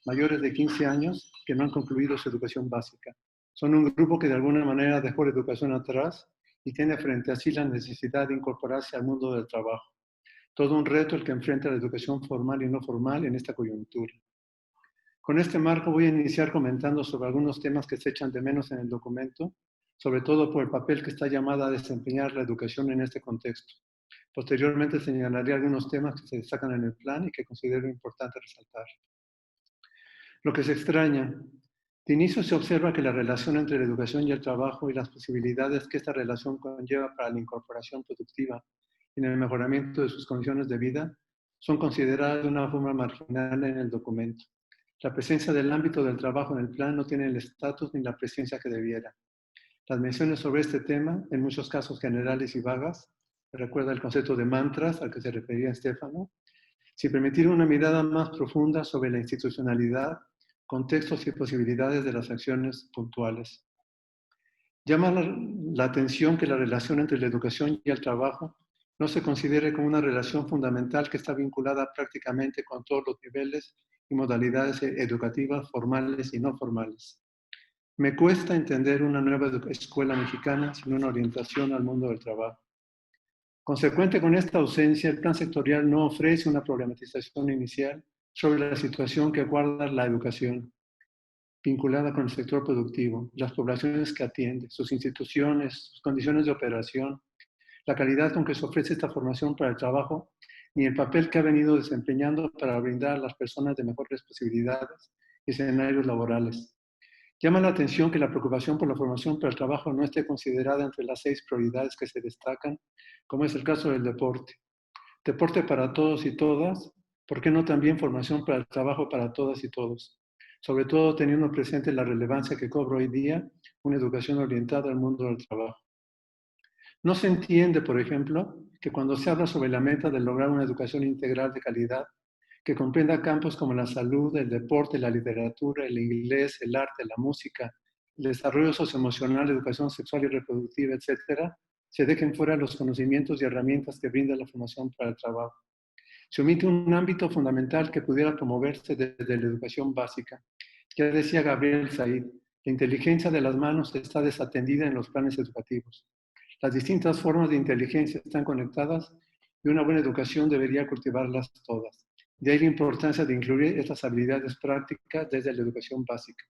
mayores de 15 años que no han concluido su educación básica. Son un grupo que de alguna manera dejó la educación atrás y tiene frente a sí la necesidad de incorporarse al mundo del trabajo. Todo un reto el que enfrenta la educación formal y no formal en esta coyuntura. Con este marco voy a iniciar comentando sobre algunos temas que se echan de menos en el documento, sobre todo por el papel que está llamada a desempeñar la educación en este contexto. Posteriormente señalaré algunos temas que se destacan en el plan y que considero importante resaltar. Lo que se extraña. De inicio se observa que la relación entre la educación y el trabajo y las posibilidades que esta relación conlleva para la incorporación productiva y en el mejoramiento de sus condiciones de vida son consideradas de una forma marginal en el documento. La presencia del ámbito del trabajo en el plan no tiene el estatus ni la presencia que debiera. Las menciones sobre este tema, en muchos casos generales y vagas, recuerda el concepto de mantras al que se refería Stefano, sin permitir una mirada más profunda sobre la institucionalidad, contextos y posibilidades de las acciones puntuales. Llama la atención que la relación entre la educación y el trabajo no se considere como una relación fundamental que está vinculada prácticamente con todos los niveles y modalidades educativas formales y no formales. Me cuesta entender una nueva escuela mexicana sin una orientación al mundo del trabajo. Consecuente con esta ausencia, el plan sectorial no ofrece una problematización inicial sobre la situación que guarda la educación. vinculada con el sector productivo, las poblaciones que atiende, sus instituciones, sus condiciones de operación, la calidad con que se ofrece esta formación para el trabajo, ni el papel que ha venido desempeñando para brindar a las personas de mejores posibilidades y escenarios laborales. Llama la atención que la preocupación por la formación para el trabajo no esté considerada entre las 6 prioridades que se destacan, como es el caso del deporte. Deporte para todos y todas, ¿por qué no también formación para el trabajo para todas y todos? Sobre todo teniendo presente la relevancia que cobra hoy día una educación orientada al mundo del trabajo. No se entiende, por ejemplo, que cuando se habla sobre la meta de lograr una educación integral de calidad, que comprenda campos como la salud, el deporte, la literatura, el inglés, el arte, la música, el desarrollo socioemocional, la educación sexual y reproductiva, etc., se dejen fuera los conocimientos y herramientas que brinda la formación para el trabajo. Se omite un ámbito fundamental que pudiera promoverse desde la educación básica. Ya decía Gabriel Said, la inteligencia de las manos está desatendida en los planes educativos. Las distintas formas de inteligencia están conectadas y una buena educación debería cultivarlas todas. De ahí la importancia de incluir estas habilidades prácticas desde la educación básica.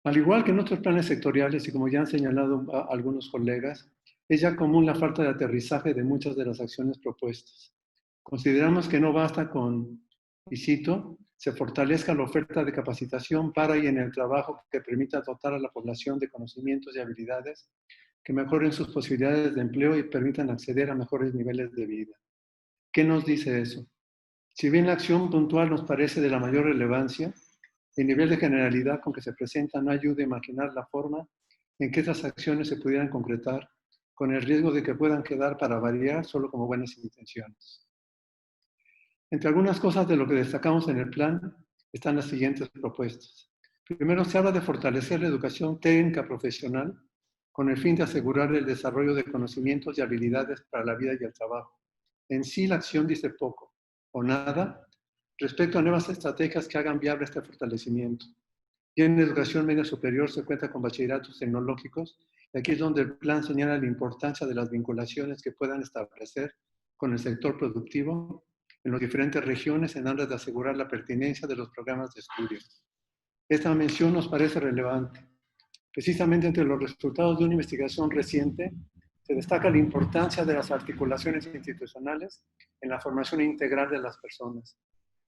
Al igual que en otros planes sectoriales, y como ya han señalado algunos colegas, es ya común la falta de aterrizaje de muchas de las acciones propuestas. Consideramos que no basta con, y cito, se fortalezca la oferta de capacitación para y en el trabajo que permita dotar a la población de conocimientos y habilidades que mejoren sus posibilidades de empleo y permitan acceder a mejores niveles de vida. ¿Qué nos dice eso? Si bien la acción puntual nos parece de la mayor relevancia, el nivel de generalidad con que se presenta no ayuda a imaginar la forma en que estas acciones se pudieran concretar, con el riesgo de que puedan quedar para variar solo como buenas intenciones. Entre algunas cosas de lo que destacamos en el plan están las siguientes propuestas. Primero, se habla de fortalecer la educación técnica profesional con el fin de asegurar el desarrollo de conocimientos y habilidades para la vida y el trabajo. En sí, la acción dice poco o nada respecto a nuevas estrategias que hagan viable este fortalecimiento. Y en educación media superior se cuenta con bachilleratos tecnológicos, y aquí es donde el plan señala la importancia de las vinculaciones que puedan establecer con el sector productivo en las diferentes regiones en aras de asegurar la pertinencia de los programas de estudio. Esta mención nos parece relevante. Precisamente entre los resultados de una investigación reciente, se destaca la importancia de las articulaciones institucionales en la formación integral de las personas.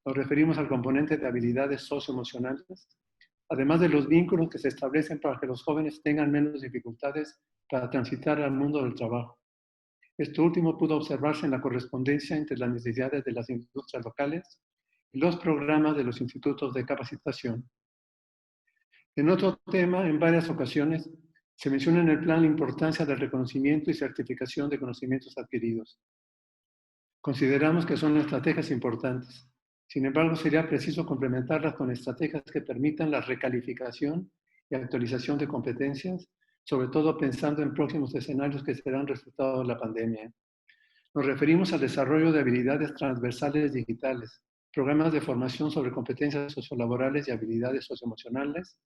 Nos referimos al componente de habilidades socioemocionales, además de los vínculos que se establecen para que los jóvenes tengan menos dificultades para transitar al mundo del trabajo. Esto último pudo observarse en la correspondencia entre las necesidades de las industrias locales y los programas de los institutos de capacitación. En otro tema, en varias ocasiones, se menciona en el plan la importancia del reconocimiento y certificación de conocimientos adquiridos. Consideramos que son estrategias importantes. Sin embargo, sería preciso complementarlas con estrategias que permitan la recalificación y actualización de competencias, sobre todo pensando en próximos escenarios que serán resultado de la pandemia. Nos referimos al desarrollo de habilidades transversales digitales, programas de formación sobre competencias sociolaborales y habilidades socioemocionales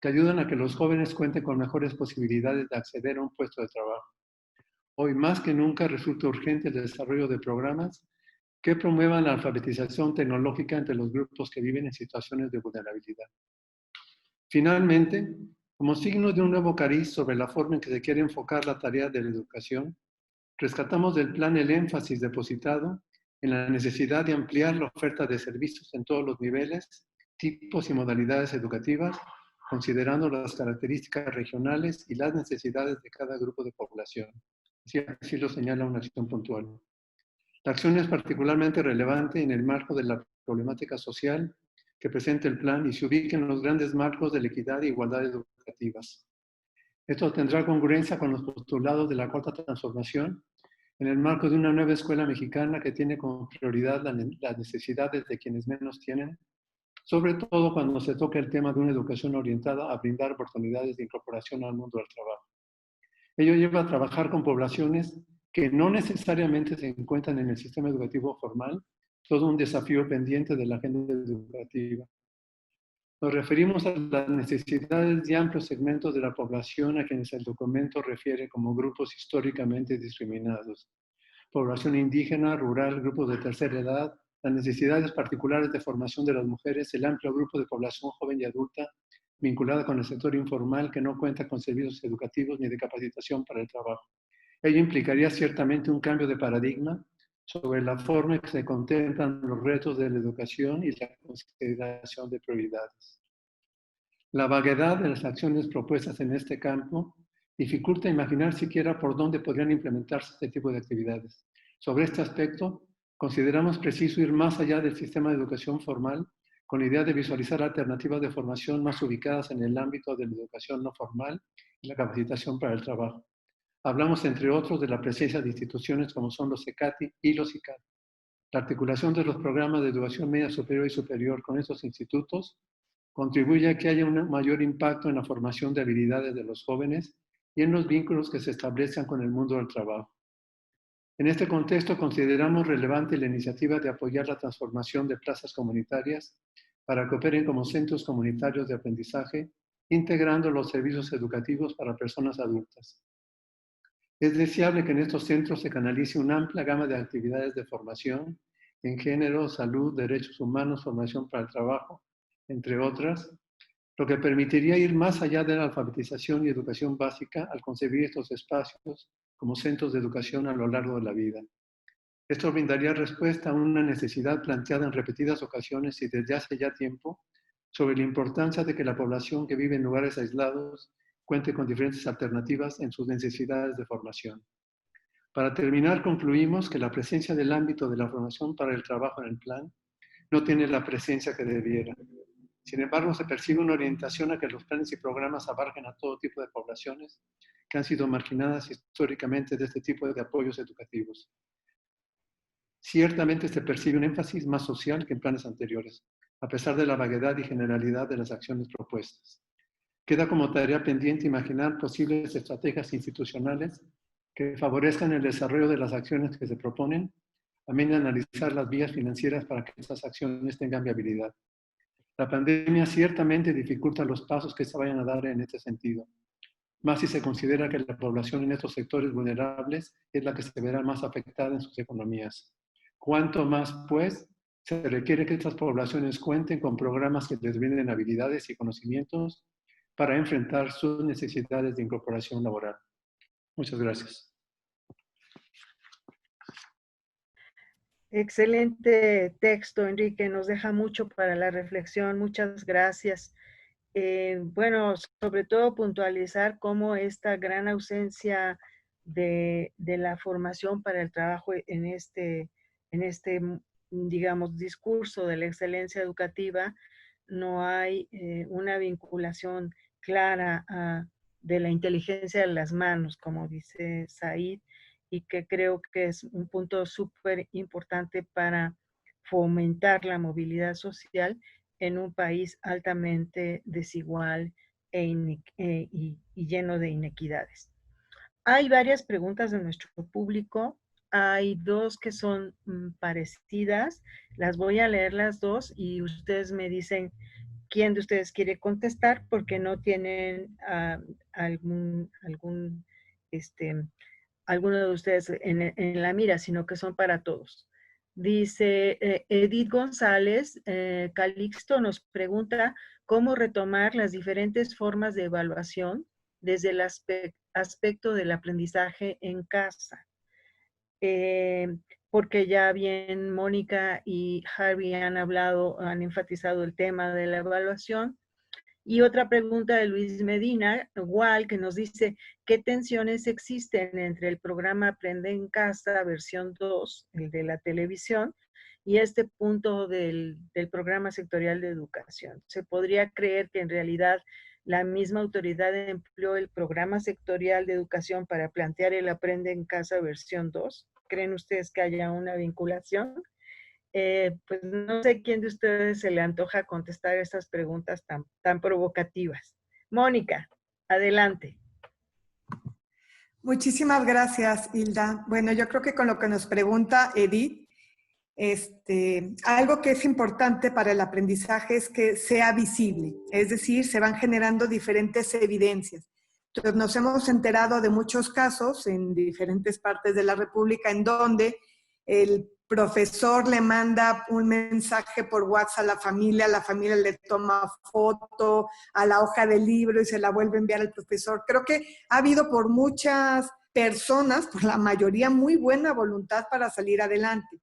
que ayudan a que los jóvenes cuenten con mejores posibilidades de acceder a un puesto de trabajo. Hoy más que nunca resulta urgente el desarrollo de programas que promuevan la alfabetización tecnológica entre los grupos que viven en situaciones de vulnerabilidad. Finalmente, como signo de un nuevo cariz sobre la forma en que se quiere enfocar la tarea de la educación, rescatamos del plan el énfasis depositado en la necesidad de ampliar la oferta de servicios en todos los niveles, tipos y modalidades educativas, considerando las características regionales y las necesidades de cada grupo de población. Así lo señala una acción puntual. La acción es particularmente relevante en el marco de la problemática social que presenta el plan y se ubica en los grandes marcos de la equidad e igualdad educativas. Esto tendrá congruencia con los postulados de la Cuarta Transformación en el marco de una nueva escuela mexicana que tiene como prioridad las necesidades de quienes menos tienen, sobre todo cuando se toca el tema de una educación orientada a brindar oportunidades de incorporación al mundo del trabajo. Ello lleva a trabajar con poblaciones que no necesariamente se encuentran en el sistema educativo formal, todo un desafío pendiente de la agenda educativa. Nos referimos a las necesidades de amplios segmentos de la población a quienes el documento refiere como grupos históricamente discriminados. Población indígena, rural, grupos de tercera edad, las necesidades particulares de formación de las mujeres, el amplio grupo de población joven y adulta vinculada con el sector informal que no cuenta con servicios educativos ni de capacitación para el trabajo. Ello implicaría ciertamente un cambio de paradigma sobre la forma en que se contemplan los retos de la educación y la consideración de prioridades. La vaguedad de las acciones propuestas en este campo dificulta imaginar siquiera por dónde podrían implementarse este tipo de actividades. Sobre este aspecto, consideramos preciso ir más allá del sistema de educación formal con la idea de visualizar alternativas de formación más ubicadas en el ámbito de la educación no formal y la capacitación para el trabajo. Hablamos, entre otros, de la presencia de instituciones como son los CECATI y los ICAT. La articulación de los programas de educación media superior y superior con estos institutos contribuye a que haya un mayor impacto en la formación de habilidades de los jóvenes y en los vínculos que se establezcan con el mundo del trabajo. En este contexto, consideramos relevante la iniciativa de apoyar la transformación de plazas comunitarias para que operen como centros comunitarios de aprendizaje, integrando los servicios educativos para personas adultas. Es deseable que en estos centros se canalice una amplia gama de actividades de formación en género, salud, derechos humanos, formación para el trabajo, entre otras, lo que permitiría ir más allá de la alfabetización y educación básica al concebir estos espacios como centros de educación a lo largo de la vida. Esto brindaría respuesta a una necesidad planteada en repetidas ocasiones y desde hace ya tiempo sobre la importancia de que la población que vive en lugares aislados cuente con diferentes alternativas en sus necesidades de formación. Para terminar, concluimos que la presencia del ámbito de la formación para el trabajo en el plan no tiene la presencia que debiera. Sin embargo, se percibe una orientación a que los planes y programas abarquen a todo tipo de poblaciones que han sido marginadas históricamente de este tipo de apoyos educativos. Ciertamente se percibe un énfasis más social que en planes anteriores, a pesar de la vaguedad y generalidad de las acciones propuestas. Queda como tarea pendiente imaginar posibles estrategias institucionales que favorezcan el desarrollo de las acciones que se proponen, también analizar las vías financieras para que estas acciones tengan viabilidad. La pandemia ciertamente dificulta los pasos que se vayan a dar en este sentido, más si se considera que la población en estos sectores vulnerables es la que se verá más afectada en sus economías. Cuanto más, pues, se requiere que estas poblaciones cuenten con programas que les brinden habilidades y conocimientos para enfrentar sus necesidades de incorporación laboral. Muchas gracias. Excelente texto, Enrique. Nos deja mucho para la reflexión. Muchas gracias. Bueno, sobre todo puntualizar cómo esta gran ausencia de la formación para el trabajo en este, digamos, discurso de la excelencia educativa, no hay una vinculación clara de la inteligencia de las manos, como dice Said, y que creo que es un punto súper importante para fomentar la movilidad social en un país altamente desigual y lleno de inequidades. Hay varias preguntas de nuestro público. Hay dos que son parecidas. Las voy a leer las dos y ustedes me dicen quién de ustedes quiere contestar porque no tienen alguno de ustedes en la mira, sino que son para todos. Dice Edith González, Calixto nos pregunta cómo retomar las diferentes formas de evaluación desde el aspecto del aprendizaje en casa. Porque ya bien Mónica y Harvey han enfatizado el tema de la evaluación. Y otra pregunta de Luis Medina, igual, que nos dice, ¿qué tensiones existen entre el programa Aprende en Casa, versión 2, el de la televisión, y este punto del programa sectorial de educación? ¿Se podría creer que en realidad la misma autoridad empleó el programa sectorial de educación para plantear el Aprende en Casa, versión 2? ¿Creen ustedes que haya una vinculación? Pues no sé quién de ustedes se le antoja contestar estas preguntas tan provocativas. Mónica, adelante. Muchísimas gracias, Hilda. Bueno, yo creo que con lo que nos pregunta Edith, algo que es importante para el aprendizaje es que sea visible, es decir, se van generando diferentes evidencias. Entonces, nos hemos enterado de muchos casos en diferentes partes de la República en donde el profesor le manda un mensaje por WhatsApp a la familia le toma foto a la hoja del libro y se la vuelve a enviar al profesor. Creo que ha habido por muchas personas, por la mayoría, muy buena voluntad para salir adelante.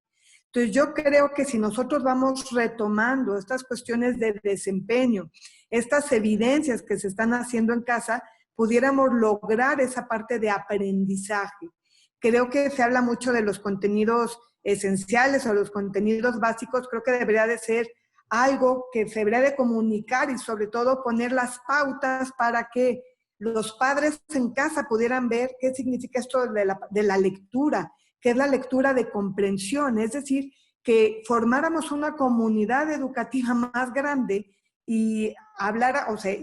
Entonces yo creo que si nosotros vamos retomando estas cuestiones de desempeño, estas evidencias que se están haciendo en casa, pudiéramos lograr esa parte de aprendizaje. Creo que se habla mucho de los contenidos esenciales o los contenidos básicos. Creo que debería de ser algo que se debería de comunicar y sobre todo poner las pautas para que los padres en casa pudieran ver qué significa esto de la lectura, que es la lectura de comprensión, es decir, que formáramos una comunidad educativa más grande y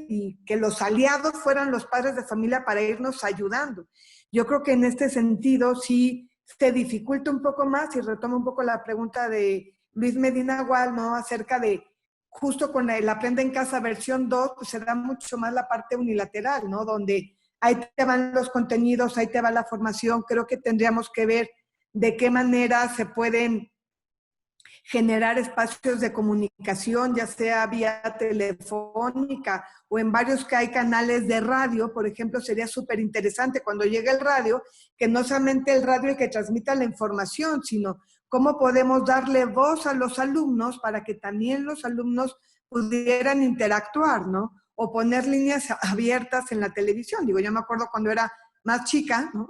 y que los aliados fueran los padres de familia para irnos ayudando. Yo creo que en este sentido sí se dificulta un poco más, y retomo un poco la pregunta de Luis Medina Gual, ¿no? Acerca de, justo con el Aprende en Casa versión 2, pues se da mucho más la parte unilateral, ¿no? Donde ahí te van los contenidos, ahí te va la formación. Creo que tendríamos que ver de qué manera se pueden generar espacios de comunicación, ya sea vía telefónica o en varios que hay canales de radio. Por ejemplo, sería súper interesante cuando llegue el radio, que no solamente el radio el que transmita la información, sino cómo podemos darle voz a los alumnos para que también los alumnos pudieran interactuar, ¿no? O poner líneas abiertas en la televisión. Digo, yo me acuerdo cuando era más chica, ¿no?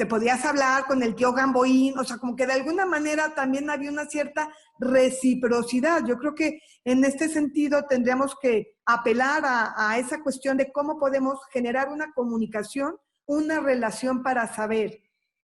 Podías hablar con el tío Gamboín, o sea, como que de alguna manera también había una cierta reciprocidad. Yo creo que en este sentido tendríamos que apelar a esa cuestión de cómo podemos generar una comunicación, una relación para saber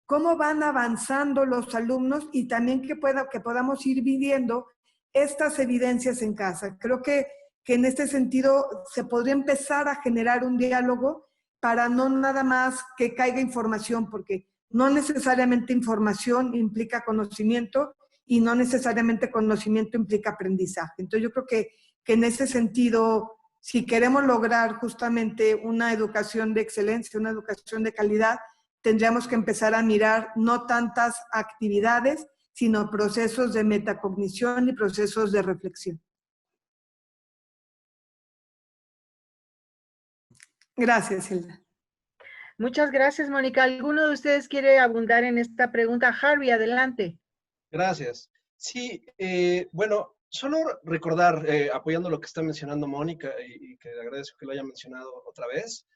cómo van avanzando los alumnos y también que podamos ir viviendo estas evidencias en casa. Creo que en este sentido se podría empezar a generar un diálogo para no nada más que caiga información, porque no necesariamente información implica conocimiento y no necesariamente conocimiento implica aprendizaje. Entonces yo creo que en ese sentido, si queremos lograr justamente una educación de excelencia, una educación de calidad, tendríamos que empezar a mirar no tantas actividades, sino procesos de metacognición y procesos de reflexión. Gracias, Hilda. Muchas gracias, Mónica. ¿Alguno de ustedes quiere abundar en esta pregunta? Harvey, adelante. Gracias. Sí, bueno, solo recordar, apoyando lo que está mencionando Mónica, y que le agradezco que lo haya mencionado otra vez.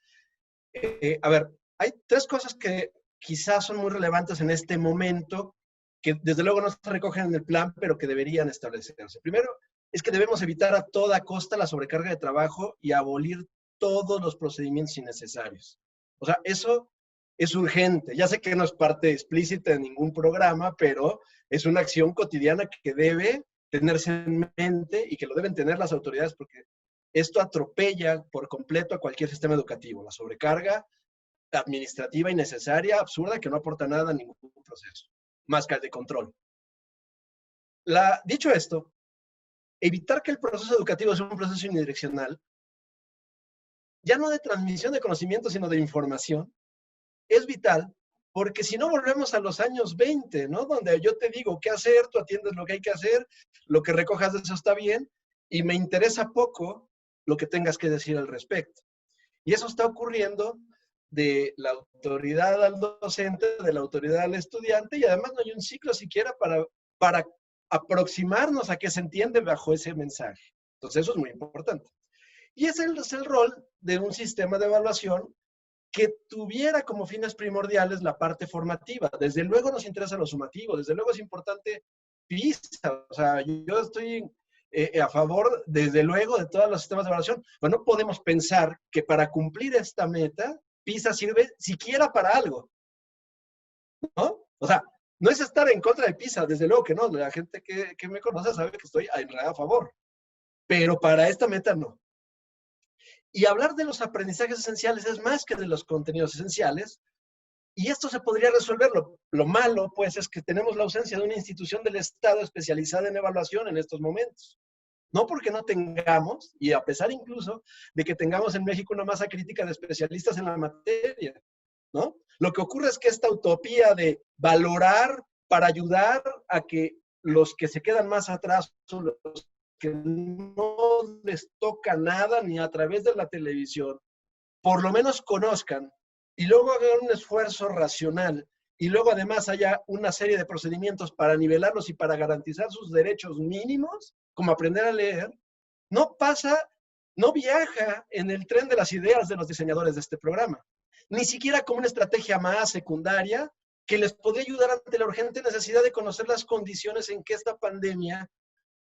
A ver, hay tres cosas que quizás son muy relevantes en este momento, que desde luego no se recogen en el plan, pero que deberían establecerse. Primero, es que debemos evitar a toda costa la sobrecarga de trabajo y abolir todos los procedimientos innecesarios. O sea, eso es urgente. Ya sé que no es parte explícita de ningún programa, pero es una acción cotidiana que debe tenerse en mente y que lo deben tener las autoridades, porque esto atropella por completo a cualquier sistema educativo. La sobrecarga administrativa innecesaria, absurda, que no aporta nada a ningún proceso, más que al de control. Dicho esto, evitar que el proceso educativo sea un proceso unidireccional, ya no de transmisión de conocimiento, sino de información, es vital, porque si no volvemos a los años 20, ¿no? Donde yo te digo qué hacer, tú atiendes lo que hay que hacer, lo que recojas de eso está bien, y me interesa poco lo que tengas que decir al respecto. Y eso está ocurriendo de la autoridad al docente, de la autoridad al estudiante, y además no hay un ciclo siquiera para aproximarnos a qué se entiende bajo ese mensaje. Entonces eso es muy importante. Y ese es el rol de un sistema de evaluación que tuviera como fines primordiales la parte formativa. Desde luego nos interesa lo sumativo, desde luego es importante PISA. O sea, yo estoy a favor, desde luego, de todos los sistemas de evaluación. Pero no podemos pensar que para cumplir esta meta, PISA sirve siquiera para algo, ¿no? O sea, no es estar en contra de PISA, desde luego que no. La gente que me conoce sabe que estoy a favor. Pero para esta meta no. Y hablar de los aprendizajes esenciales es más que de los contenidos esenciales, y esto se podría resolver. Lo malo, pues, es que tenemos la ausencia de una institución del Estado especializada en evaluación en estos momentos. No porque no tengamos, y a pesar incluso de que tengamos en México una masa crítica de especialistas en la materia, ¿no? Lo que ocurre es que esta utopía de valorar para ayudar a que los que se quedan más atrás, o los que no les toca nada ni a través de la televisión, por lo menos conozcan y luego hagan un esfuerzo racional y luego además haya una serie de procedimientos para nivelarlos y para garantizar sus derechos mínimos, como aprender a leer, no pasa, no viaja en el tren de las ideas de los diseñadores de este programa, ni siquiera como una estrategia más secundaria que les podría ayudar ante la urgente necesidad de conocer las condiciones en que esta pandemia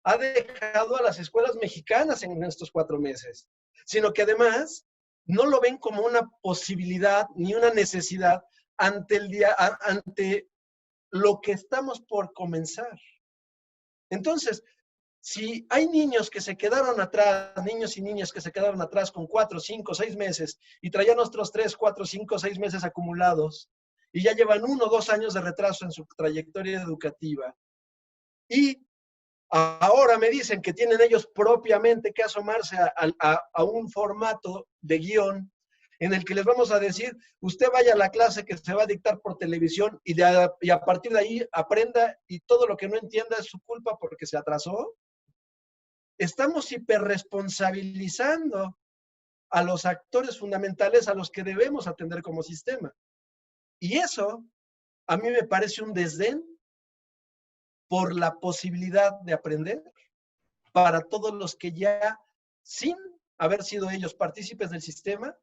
ha dejado a las escuelas mexicanas en estos 4 meses, sino que además no lo ven como una posibilidad ni una necesidad ante lo que estamos por comenzar. Entonces, si hay niños que se quedaron atrás, niños y niñas que se quedaron atrás con 4, 5, 6 meses y traían otros 3, 4, 5, 6 meses acumulados y ya llevan 1 o 2 años de retraso en su trayectoria educativa y ahora me dicen que tienen ellos propiamente que asomarse a un formato de guión en el que les vamos a decir, usted vaya a la clase que se va a dictar por televisión y a partir de ahí aprenda y todo lo que no entienda es su culpa porque se atrasó. Estamos hiperresponsabilizando a los actores fundamentales a los que debemos atender como sistema. Y eso a mí me parece un desdén por la posibilidad de aprender para todos los que ya, sin haber sido ellos partícipes del sistema,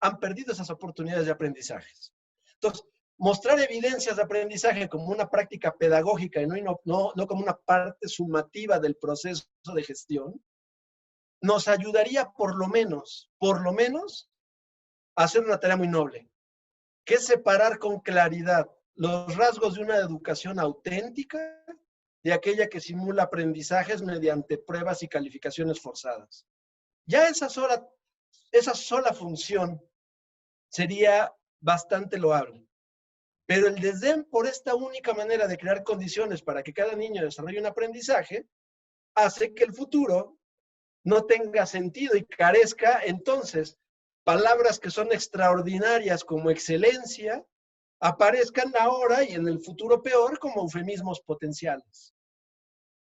han perdido esas oportunidades de aprendizajes. Entonces, mostrar evidencias de aprendizaje como una práctica pedagógica y no como una parte sumativa del proceso de gestión, nos ayudaría por lo menos, a hacer una tarea muy noble, que es separar con claridad los rasgos de una educación auténtica de aquella que simula aprendizajes mediante pruebas y calificaciones forzadas. Ya esa sola función sería bastante loable. Pero el desdén por esta única manera de crear condiciones para que cada niño desarrolle un aprendizaje hace que el futuro no tenga sentido y carezca entonces palabras que son extraordinarias como excelencia aparezcan ahora y en el futuro peor como eufemismos potenciales.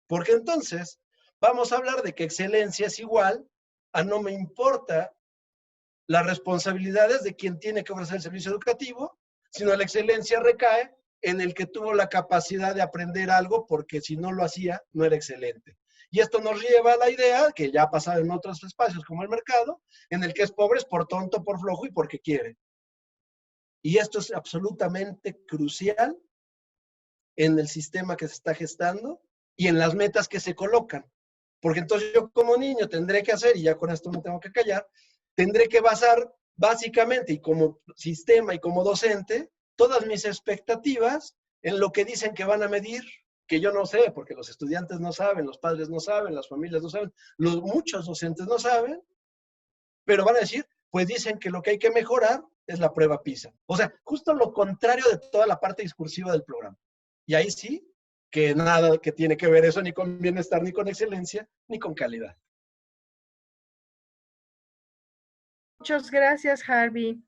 Porque entonces vamos a hablar de que excelencia es igual a no me importa las responsabilidades de quien tiene que ofrecer el servicio educativo, sino la excelencia recae en el que tuvo la capacidad de aprender algo porque si no lo hacía, no era excelente. Y esto nos lleva a la idea, que ya ha pasado en otros espacios como el mercado, en el que es pobre es por tonto, por flojo y porque quiere. Y esto es absolutamente crucial en el sistema que se está gestando y en las metas que se colocan. Porque entonces yo como niño tendré que hacer, y ya con esto me tengo que callar, tendré que basar básicamente y como sistema y como docente todas mis expectativas en lo que dicen que van a medir, que yo no sé, porque los estudiantes no saben, los padres no saben, las familias no saben, muchos docentes no saben, pero van a decir, pues dicen que lo que hay que mejorar es la prueba PISA. O sea, justo lo contrario de toda la parte discursiva del programa. Y ahí sí, que nada que tiene que ver eso ni con bienestar, ni con excelencia, ni con calidad. Muchas gracias, Harvey.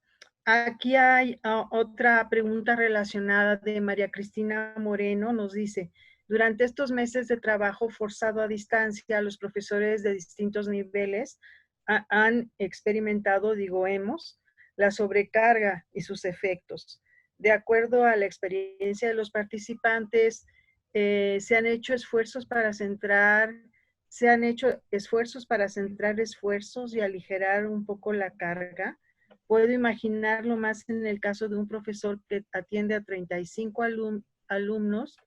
Aquí hay otra pregunta relacionada de María Cristina Moreno. Nos dice, durante estos meses de trabajo forzado a distancia, los profesores de distintos niveles han experimentado, hemos, la sobrecarga y sus efectos. De acuerdo a la experiencia de los participantes, se han hecho esfuerzos para centrar esfuerzos y aligerar un poco la carga. Puedo imaginarlo más en el caso de un profesor que atiende a 35 alumnos,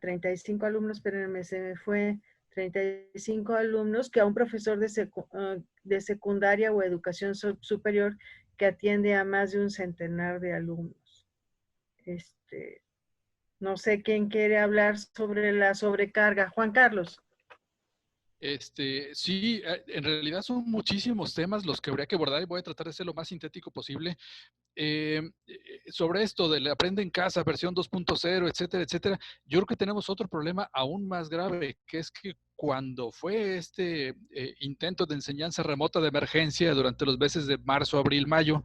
35 alumnos, espérenme, se me fue, 35 alumnos, que a un profesor de secundaria o educación superior que atiende a más de un centenar de alumnos. No sé quién quiere hablar sobre la sobrecarga. Juan Carlos. Sí, en realidad son muchísimos temas los que habría que abordar y voy a tratar de ser lo más sintético posible. Sobre esto del Aprende en Casa, versión 2.0, etcétera, etcétera, yo creo que tenemos otro problema aún más grave, que es que cuando fue este intento de enseñanza remota de emergencia durante los meses de marzo, abril, mayo,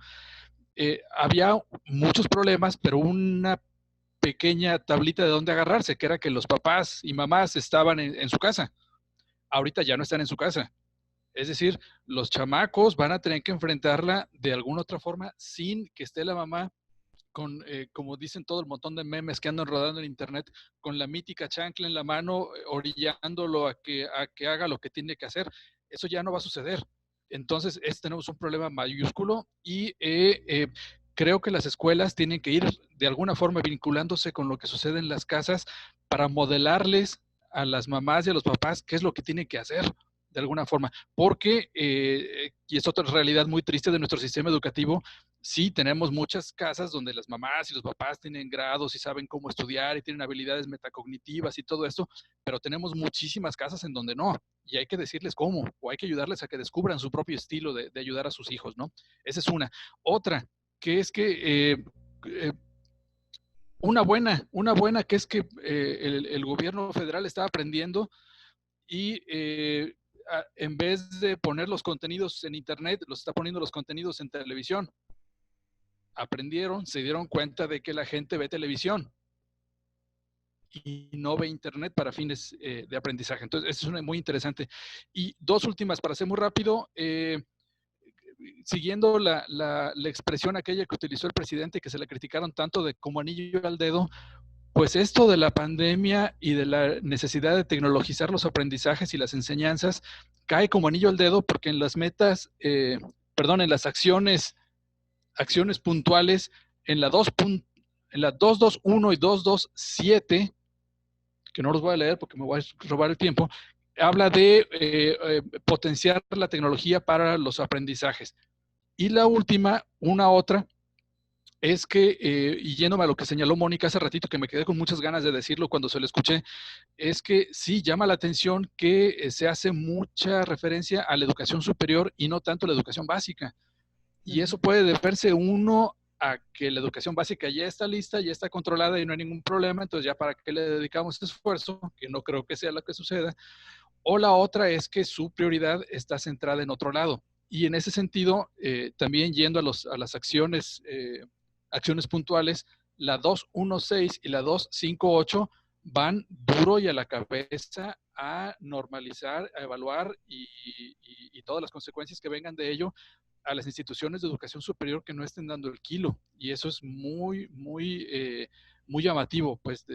había muchos problemas, pero una pequeña tablita de dónde agarrarse, que era que los papás y mamás estaban en su casa. Ahorita ya no están en su casa. Es decir, los chamacos van a tener que enfrentarla de alguna otra forma sin que esté la mamá con, como dicen todo el montón de memes que andan rodando en internet, con la mítica chancla en la mano, orillándolo a que haga lo que tiene que hacer. Eso ya no va a suceder. Entonces, tenemos un problema mayúsculo y creo que las escuelas tienen que ir de alguna forma vinculándose con lo que sucede en las casas para modelarles a las mamás y a los papás qué es lo que tienen que hacer de alguna forma, porque, y es otra realidad muy triste de nuestro sistema educativo, sí tenemos muchas casas donde las mamás y los papás tienen grados y saben cómo estudiar y tienen habilidades metacognitivas y todo esto, pero tenemos muchísimas casas en donde no, y hay que decirles cómo, o hay que ayudarles a que descubran su propio estilo de ayudar a sus hijos, ¿no? Esa es una. Otra, que es que una buena que es que el gobierno federal está aprendiendo y en vez de poner los contenidos en internet, los está poniendo los contenidos en televisión. Aprendieron, se dieron cuenta de que la gente ve televisión y no ve internet para fines de aprendizaje. Entonces, eso es muy interesante. Y dos últimas, para ser muy rápido, siguiendo la expresión aquella que utilizó el presidente, que se le criticaron tanto de como anillo al dedo, pues esto de la pandemia y de la necesidad de tecnologizar los aprendizajes y las enseñanzas cae como anillo al dedo porque en las metas, en las acciones puntuales, en la 221 y 227, que no los voy a leer porque me voy a robar el tiempo, habla de potenciar la tecnología para los aprendizajes. Y la última, otra, es que, y yéndome a lo que señaló Mónica hace ratito, que me quedé con muchas ganas de decirlo cuando se lo escuché, es que sí llama la atención que se hace mucha referencia a la educación superior y no tanto a la educación básica. Y eso puede deberse uno a que la educación básica ya está lista, ya está controlada y no hay ningún problema, entonces ya para qué le dedicamos esfuerzo, que no creo que sea lo que suceda. O la otra es que su prioridad está centrada en otro lado. Y en ese sentido, también yendo a las acciones puntuales, la 216 y la 258 van duro y a la cabeza a normalizar, a evaluar y todas las consecuencias que vengan de ello a las instituciones de educación superior que no estén dando el kilo. Y eso es muy, muy, muy llamativo, pues,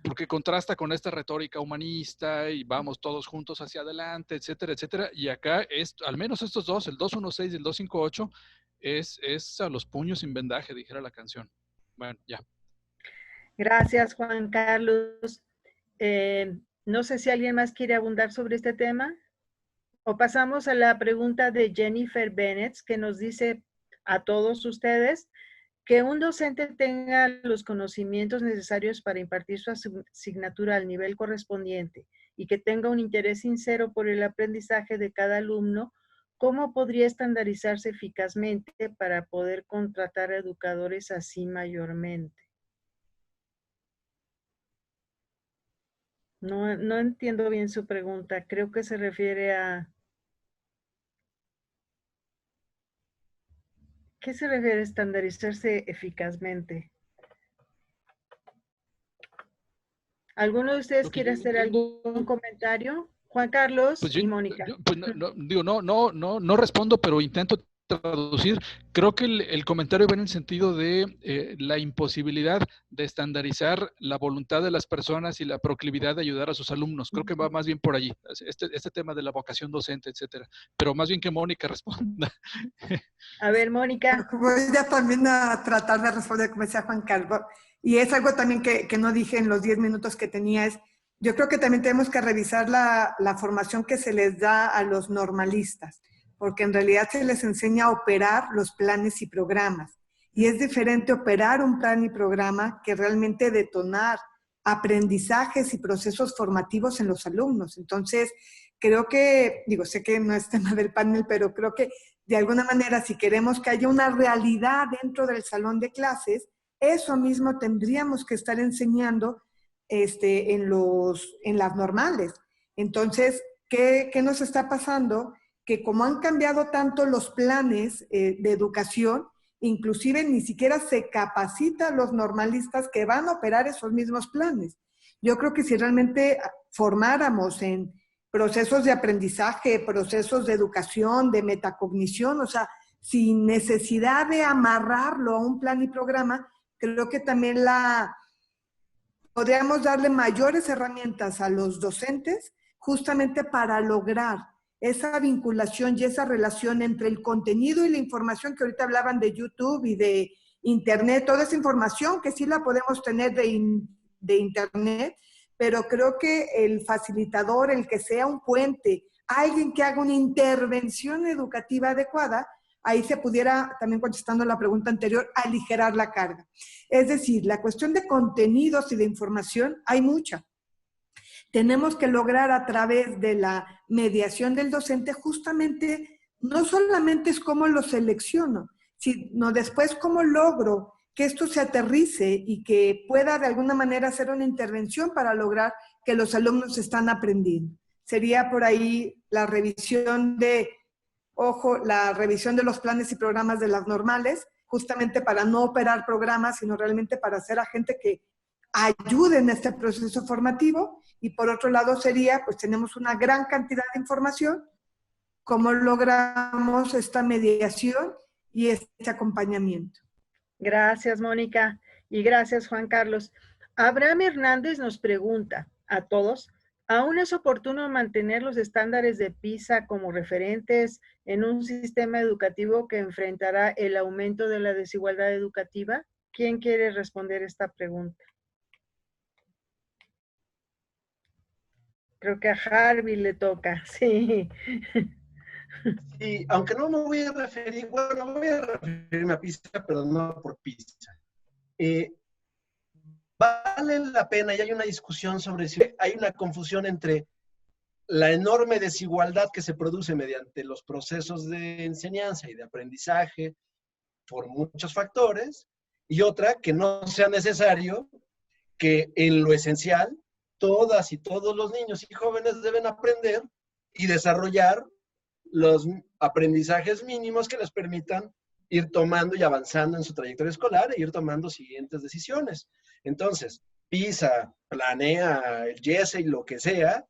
porque contrasta con esta retórica humanista y vamos todos juntos hacia adelante, etcétera, etcétera. Y acá, al menos estos dos, el 216 y el 258, es a los puños sin vendaje, dijera la canción. Bueno, ya. Gracias, Juan Carlos. No sé si alguien más quiere abundar sobre este tema. O pasamos a la pregunta de Jennifer Bennett, que nos dice a todos ustedes que un docente tenga los conocimientos necesarios para impartir su asignatura al nivel correspondiente y que tenga un interés sincero por el aprendizaje de cada alumno, ¿cómo podría estandarizarse eficazmente para poder contratar a educadores así mayormente? No entiendo bien su pregunta. Creo que se refiere a... ¿Qué se refiere a estandarizarse eficazmente? ¿Alguno de ustedes quiere hacer algún comentario? Juan Carlos pues y Mónica. Pues no respondo, pero intento traducir. Creo que el comentario va en el sentido de la imposibilidad de estandarizar la voluntad de las personas y la proclividad de ayudar a sus alumnos. Creo que va más bien por allí, este tema de la vocación docente, etcétera. Pero más bien que Mónica responda. A ver, Mónica. Voy ya también a tratar de responder como decía Juan Carlos. Y es algo también que no dije en los 10 minutos que tenía, yo creo que también tenemos que revisar la formación que se les da a los normalistas, porque en realidad se les enseña a operar los planes y programas. Y es diferente operar un plan y programa que realmente detonar aprendizajes y procesos formativos en los alumnos. Entonces, creo que, sé que no es tema del panel, pero creo que de alguna manera, si queremos que haya una realidad dentro del salón de clases, eso mismo tendríamos que estar enseñando en las normales. Entonces, ¿qué nos está pasando? que como han cambiado tanto los planes de educación, inclusive ni siquiera se capacita a los normalistas que van a operar esos mismos planes. Yo creo que si realmente formáramos en procesos de aprendizaje, procesos de educación, de metacognición, o sea, sin necesidad de amarrarlo a un plan y programa, creo que también podríamos darle mayores herramientas a los docentes justamente para lograr esa vinculación y esa relación entre el contenido y la información que ahorita hablaban de YouTube y de Internet, toda esa información que sí la podemos tener de Internet, pero creo que el facilitador, el que sea un puente, alguien que haga una intervención educativa adecuada, ahí se pudiera, también contestando la pregunta anterior, aligerar la carga. Es decir, la cuestión de contenidos y de información hay mucha. Tenemos que lograr a través de la mediación del docente justamente, no solamente es cómo lo selecciono, sino después cómo logro que esto se aterrice y que pueda de alguna manera hacer una intervención para lograr que los alumnos están aprendiendo. Sería por ahí la revisión la revisión de los planes y programas de las normales, justamente para no operar programas, sino realmente para hacer a gente que ayude en este proceso formativo. Y por otro lado sería, pues tenemos una gran cantidad de información, ¿cómo logramos esta mediación y este acompañamiento? Gracias, Mónica. Y gracias, Juan Carlos. Abraham Hernández nos pregunta a todos, ¿aún es oportuno mantener los estándares de PISA como referentes en un sistema educativo que enfrentará el aumento de la desigualdad educativa? ¿Quién quiere responder esta pregunta? Creo que a Harvey le toca, sí. Sí, aunque no me voy a referir, bueno, voy a referirme a PISA, pero no por PISA. Vale la pena, y hay una discusión sobre si hay una confusión entre la enorme desigualdad que se produce mediante los procesos de enseñanza y de aprendizaje por muchos factores, y otra, que no sea necesario que en lo esencial todas y todos los niños y jóvenes deben aprender y desarrollar los aprendizajes mínimos que les permitan ir tomando y avanzando en su trayectoria escolar e ir tomando siguientes decisiones. Entonces, PISA, Planea, el GESE y lo que sea,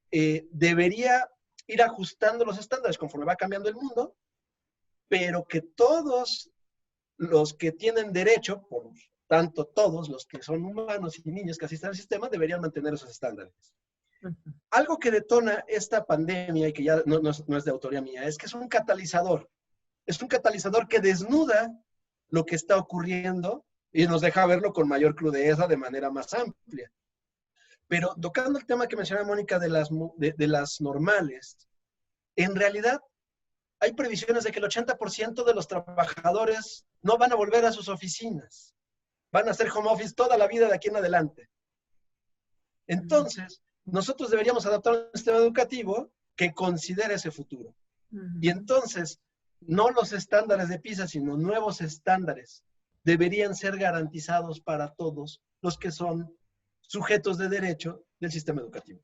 debería ir ajustando los estándares conforme va cambiando el mundo, pero que todos los que tienen derecho, por tanto todos los que son humanos y niños que asisten al sistema, deberían mantener esos estándares. Algo que detona esta pandemia y que ya no es de autoría mía, es que es un catalizador. Es un catalizador que desnuda lo que está ocurriendo y nos deja verlo con mayor crudeza de manera más amplia. Pero tocando el tema que mencionaba Mónica de las normales, en realidad hay previsiones de que el 80% de los trabajadores no van a volver a sus oficinas. Van a hacer home office toda la vida de aquí en adelante. Entonces, nosotros deberíamos adaptar un sistema educativo que considere ese futuro. Y entonces, no los estándares de PISA, sino nuevos estándares deberían ser garantizados para todos los que son sujetos de derecho del sistema educativo.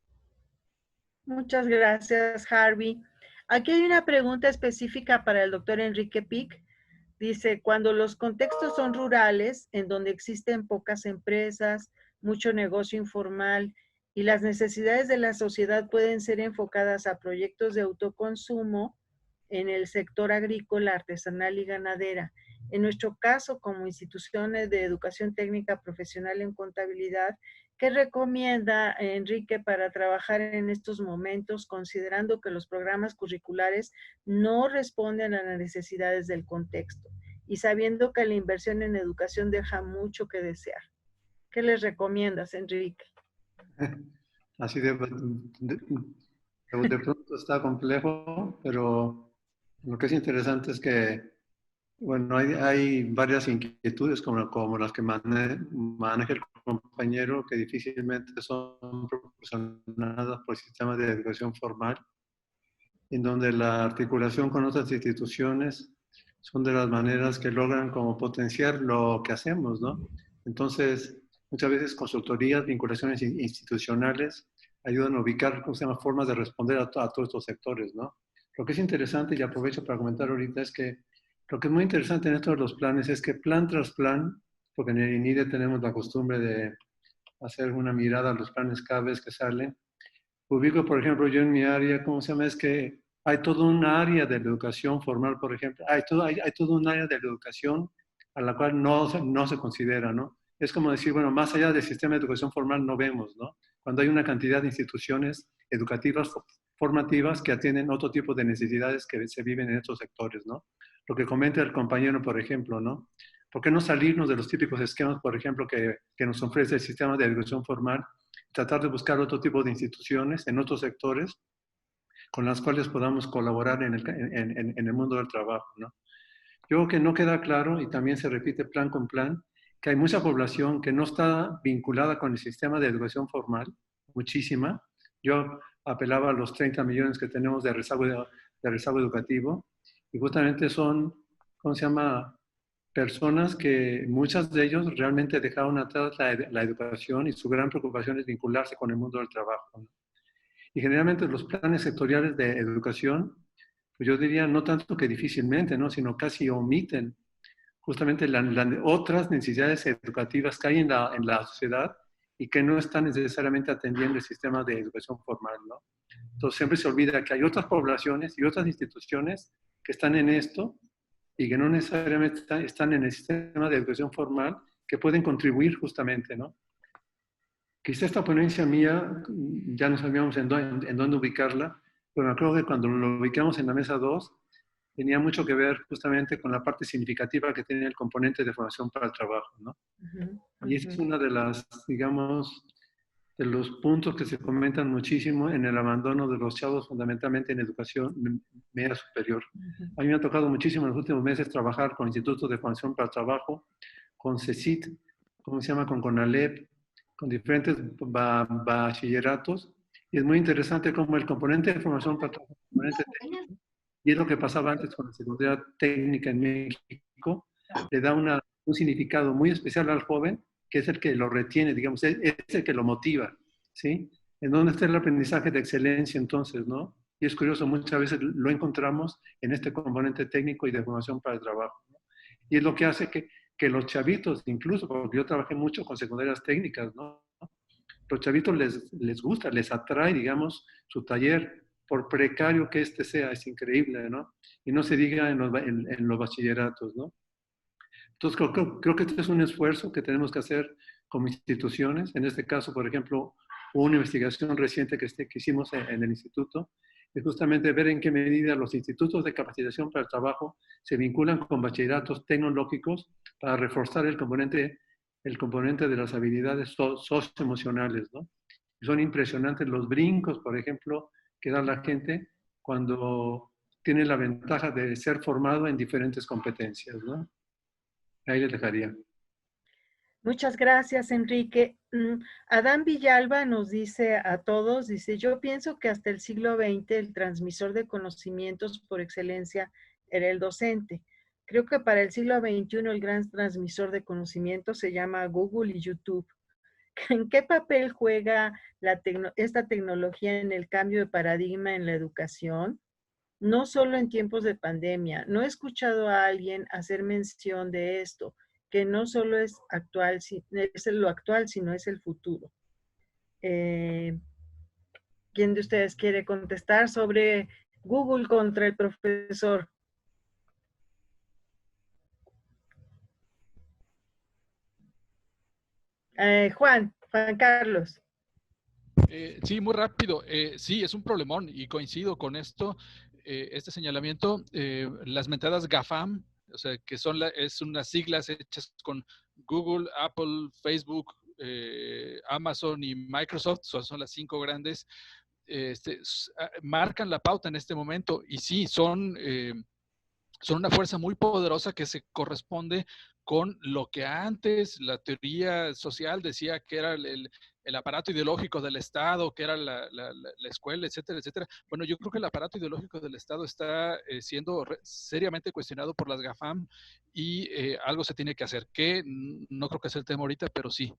Muchas gracias, Harvey. Aquí hay una pregunta específica para el doctor Enrique Pic. Dice, cuando los contextos son rurales, en donde existen pocas empresas, mucho negocio informal y las necesidades de la sociedad pueden ser enfocadas a proyectos de autoconsumo en el sector agrícola, artesanal y ganadera. En nuestro caso, como instituciones de educación técnica profesional en contabilidad, ¿qué recomienda Enrique para trabajar en estos momentos, considerando que los programas curriculares no responden a las necesidades del contexto y sabiendo que la inversión en educación deja mucho que desear? ¿Qué les recomiendas, Enrique? Así de pronto está complejo, pero lo que es interesante es que, bueno, hay varias inquietudes como las que maneja el compañero, que difícilmente son proporcionadas por el sistema de educación formal, en donde la articulación con otras instituciones son de las maneras que logran como potenciar lo que hacemos, ¿no? Entonces, muchas veces consultorías, vinculaciones institucionales ayudan a ubicar, ¿cómo se llama?, formas de responder a todos estos sectores, ¿no? Lo que es interesante, y aprovecho para comentar ahorita, es que lo que es muy interesante en estos los planes es que plan tras plan, porque en el INIDE tenemos la costumbre de hacer una mirada a los planes cada vez que salen. Ubico, por ejemplo, yo en mi área, ¿cómo se llama? Es que hay toda una área de la educación formal, por ejemplo. Hay todo un área de la educación a la cual no se considera, ¿no? Es como decir, bueno, más allá del sistema de educación formal no vemos, ¿no? Cuando hay una cantidad de instituciones educativas formativas que atienden otro tipo de necesidades que se viven en estos sectores, ¿no? Lo que comenta el compañero, por ejemplo, ¿no? ¿Por qué no salirnos de los típicos esquemas, por ejemplo, que nos ofrece el sistema de educación formal? Tratar de buscar otro tipo de instituciones en otros sectores con las cuales podamos colaborar en el mundo del trabajo, ¿no? Yo creo que no queda claro, y también se repite plan con plan, que hay mucha población que no está vinculada con el sistema de educación formal, muchísima. Yo apelaba a los 30 millones que tenemos de rezago educativo, y justamente son, ¿cómo se llama?, personas que muchas de ellos realmente dejaron atrás la educación y su gran preocupación es vincularse con el mundo del trabajo, ¿no? Y generalmente los planes sectoriales de educación, pues yo diría no tanto que difícilmente, ¿no? Sino casi omiten justamente otras necesidades educativas que hay en la sociedad y que no están necesariamente atendiendo el sistema de educación formal, ¿no? Entonces siempre se olvida que hay otras poblaciones y otras instituciones que están en esto y que no necesariamente están en el sistema de educación formal que pueden contribuir justamente, ¿no? Quizá esta ponencia mía, ya no sabíamos en dónde ubicarla, pero me acuerdo que cuando lo ubicamos en la mesa 2, tenía mucho que ver justamente con la parte significativa que tiene el componente de formación para el trabajo, ¿no? Y esa es una de las, digamos, de los puntos que se comentan muchísimo en el abandono de los chavos fundamentalmente en educación media superior. A mí me ha tocado muchísimo en los últimos meses trabajar con institutos de formación para el trabajo, con CECIT, ¿cómo se llama?, con CONALEP, con diferentes bachilleratos. Y es muy interesante cómo el componente de formación para el trabajo, el componente técnico, y es lo que pasaba antes con la secundaria técnica en México, le da un significado muy especial al joven, que es el que lo retiene, digamos, es el que lo motiva, ¿sí? ¿En dónde está el aprendizaje de excelencia entonces, no? Y es curioso, muchas veces lo encontramos en este componente técnico y de formación para el trabajo, ¿no? Y es lo que hace que los chavitos, incluso, porque yo trabajé mucho con secundarias técnicas, ¿no? Los chavitos les gusta, les atrae, digamos, su taller, por precario que este sea, es increíble, ¿no? Y no se diga en los bachilleratos, ¿no? Entonces, creo que este es un esfuerzo que tenemos que hacer como instituciones. En este caso, por ejemplo, una investigación reciente que hicimos en el instituto, es justamente ver en qué medida los institutos de capacitación para el trabajo se vinculan con bachilleratos tecnológicos para reforzar el componente de las habilidades socioemocionales, ¿no? Y son impresionantes los brincos, por ejemplo, que da la gente cuando tiene la ventaja de ser formado en diferentes competencias, ¿no? Ahí les dejaría. Muchas gracias, Enrique. Adán Villalba nos dice a todos, dice, yo pienso que hasta el siglo XX el transmisor de conocimientos por excelencia era el docente. Creo que para el siglo XXI el gran transmisor de conocimientos se llama Google y YouTube. ¿En qué papel juega esta tecnología en el cambio de paradigma en la educación? No solo en tiempos de pandemia. No he escuchado a alguien hacer mención de esto, que no solo es lo actual, sino es el futuro. ¿Quién de ustedes quiere contestar sobre Google contra el profesor? Juan Carlos. Sí, muy rápido. Sí, es un problemón y coincido con esto, este señalamiento. Las mentadas GAFAM, o sea, que es unas siglas hechas con Google, Apple, Facebook, Amazon y Microsoft, son las 5 grandes, marcan la pauta en este momento y sí, son una fuerza muy poderosa que se corresponde con lo que antes la teoría social decía que era el aparato ideológico del Estado, que era la escuela, etcétera, etcétera. Bueno, yo creo que el aparato ideológico del Estado está siendo seriamente cuestionado por las GAFAM y algo se tiene que hacer, que no creo que sea el tema ahorita, pero sí.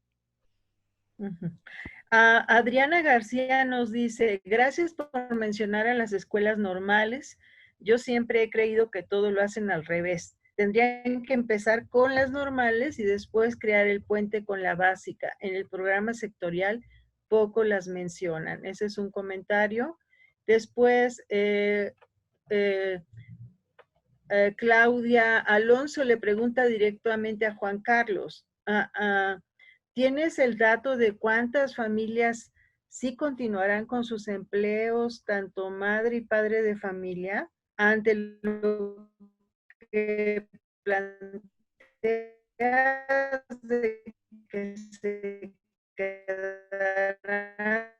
Adriana García nos dice, gracias por mencionar a las escuelas normales. Yo siempre he creído que todo lo hacen al revés. Tendrían que empezar con las normales y después crear el puente con la básica. En el programa sectorial poco las mencionan. Ese es un comentario. Después, Claudia Alonso le pregunta directamente a Juan Carlos, ¿tienes el dato de cuántas familias sí continuarán con sus empleos, tanto madre y padre de familia, ante lo que planteas de que se quedarán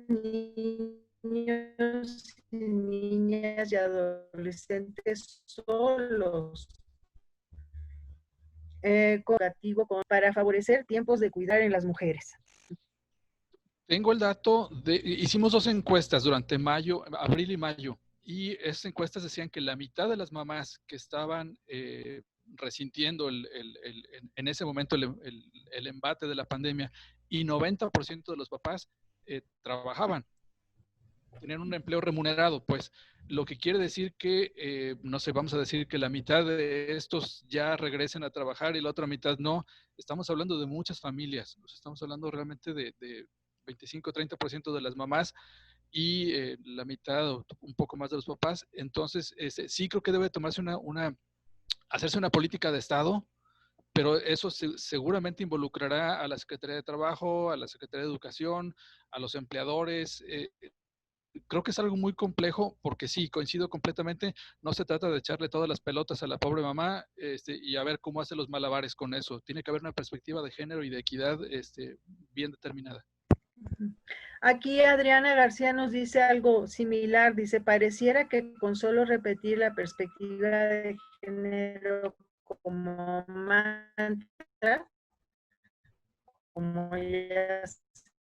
niños y niñas y adolescentes solos? Para favorecer tiempos de cuidar en las mujeres. Tengo el dato hicimos 2 encuestas durante abril y mayo, y esas encuestas decían que la mitad de las mamás que estaban resintiendo en ese momento el embate de la pandemia, y 90% de los papás trabajaban, tenían un empleo remunerado, pues, lo que quiere decir que, no sé, vamos a decir que la mitad de estos ya regresen a trabajar y la otra mitad no. Estamos hablando de muchas familias, estamos hablando realmente de 25-30% de las mamás y la mitad o un poco más de los papás. Entonces, sí creo que debe tomarse hacerse una política de Estado, pero eso seguramente involucrará a la Secretaría de Trabajo, a la Secretaría de Educación, a los empleadores. Creo que es algo muy complejo porque sí, coincido completamente, no se trata de echarle todas las pelotas a la pobre mamá y a ver cómo hace los malabares con eso. Tiene que haber una perspectiva de género y de equidad bien determinada. Aquí Adriana García nos dice algo similar, dice, pareciera que con solo repetir la perspectiva de género como mantra, como ya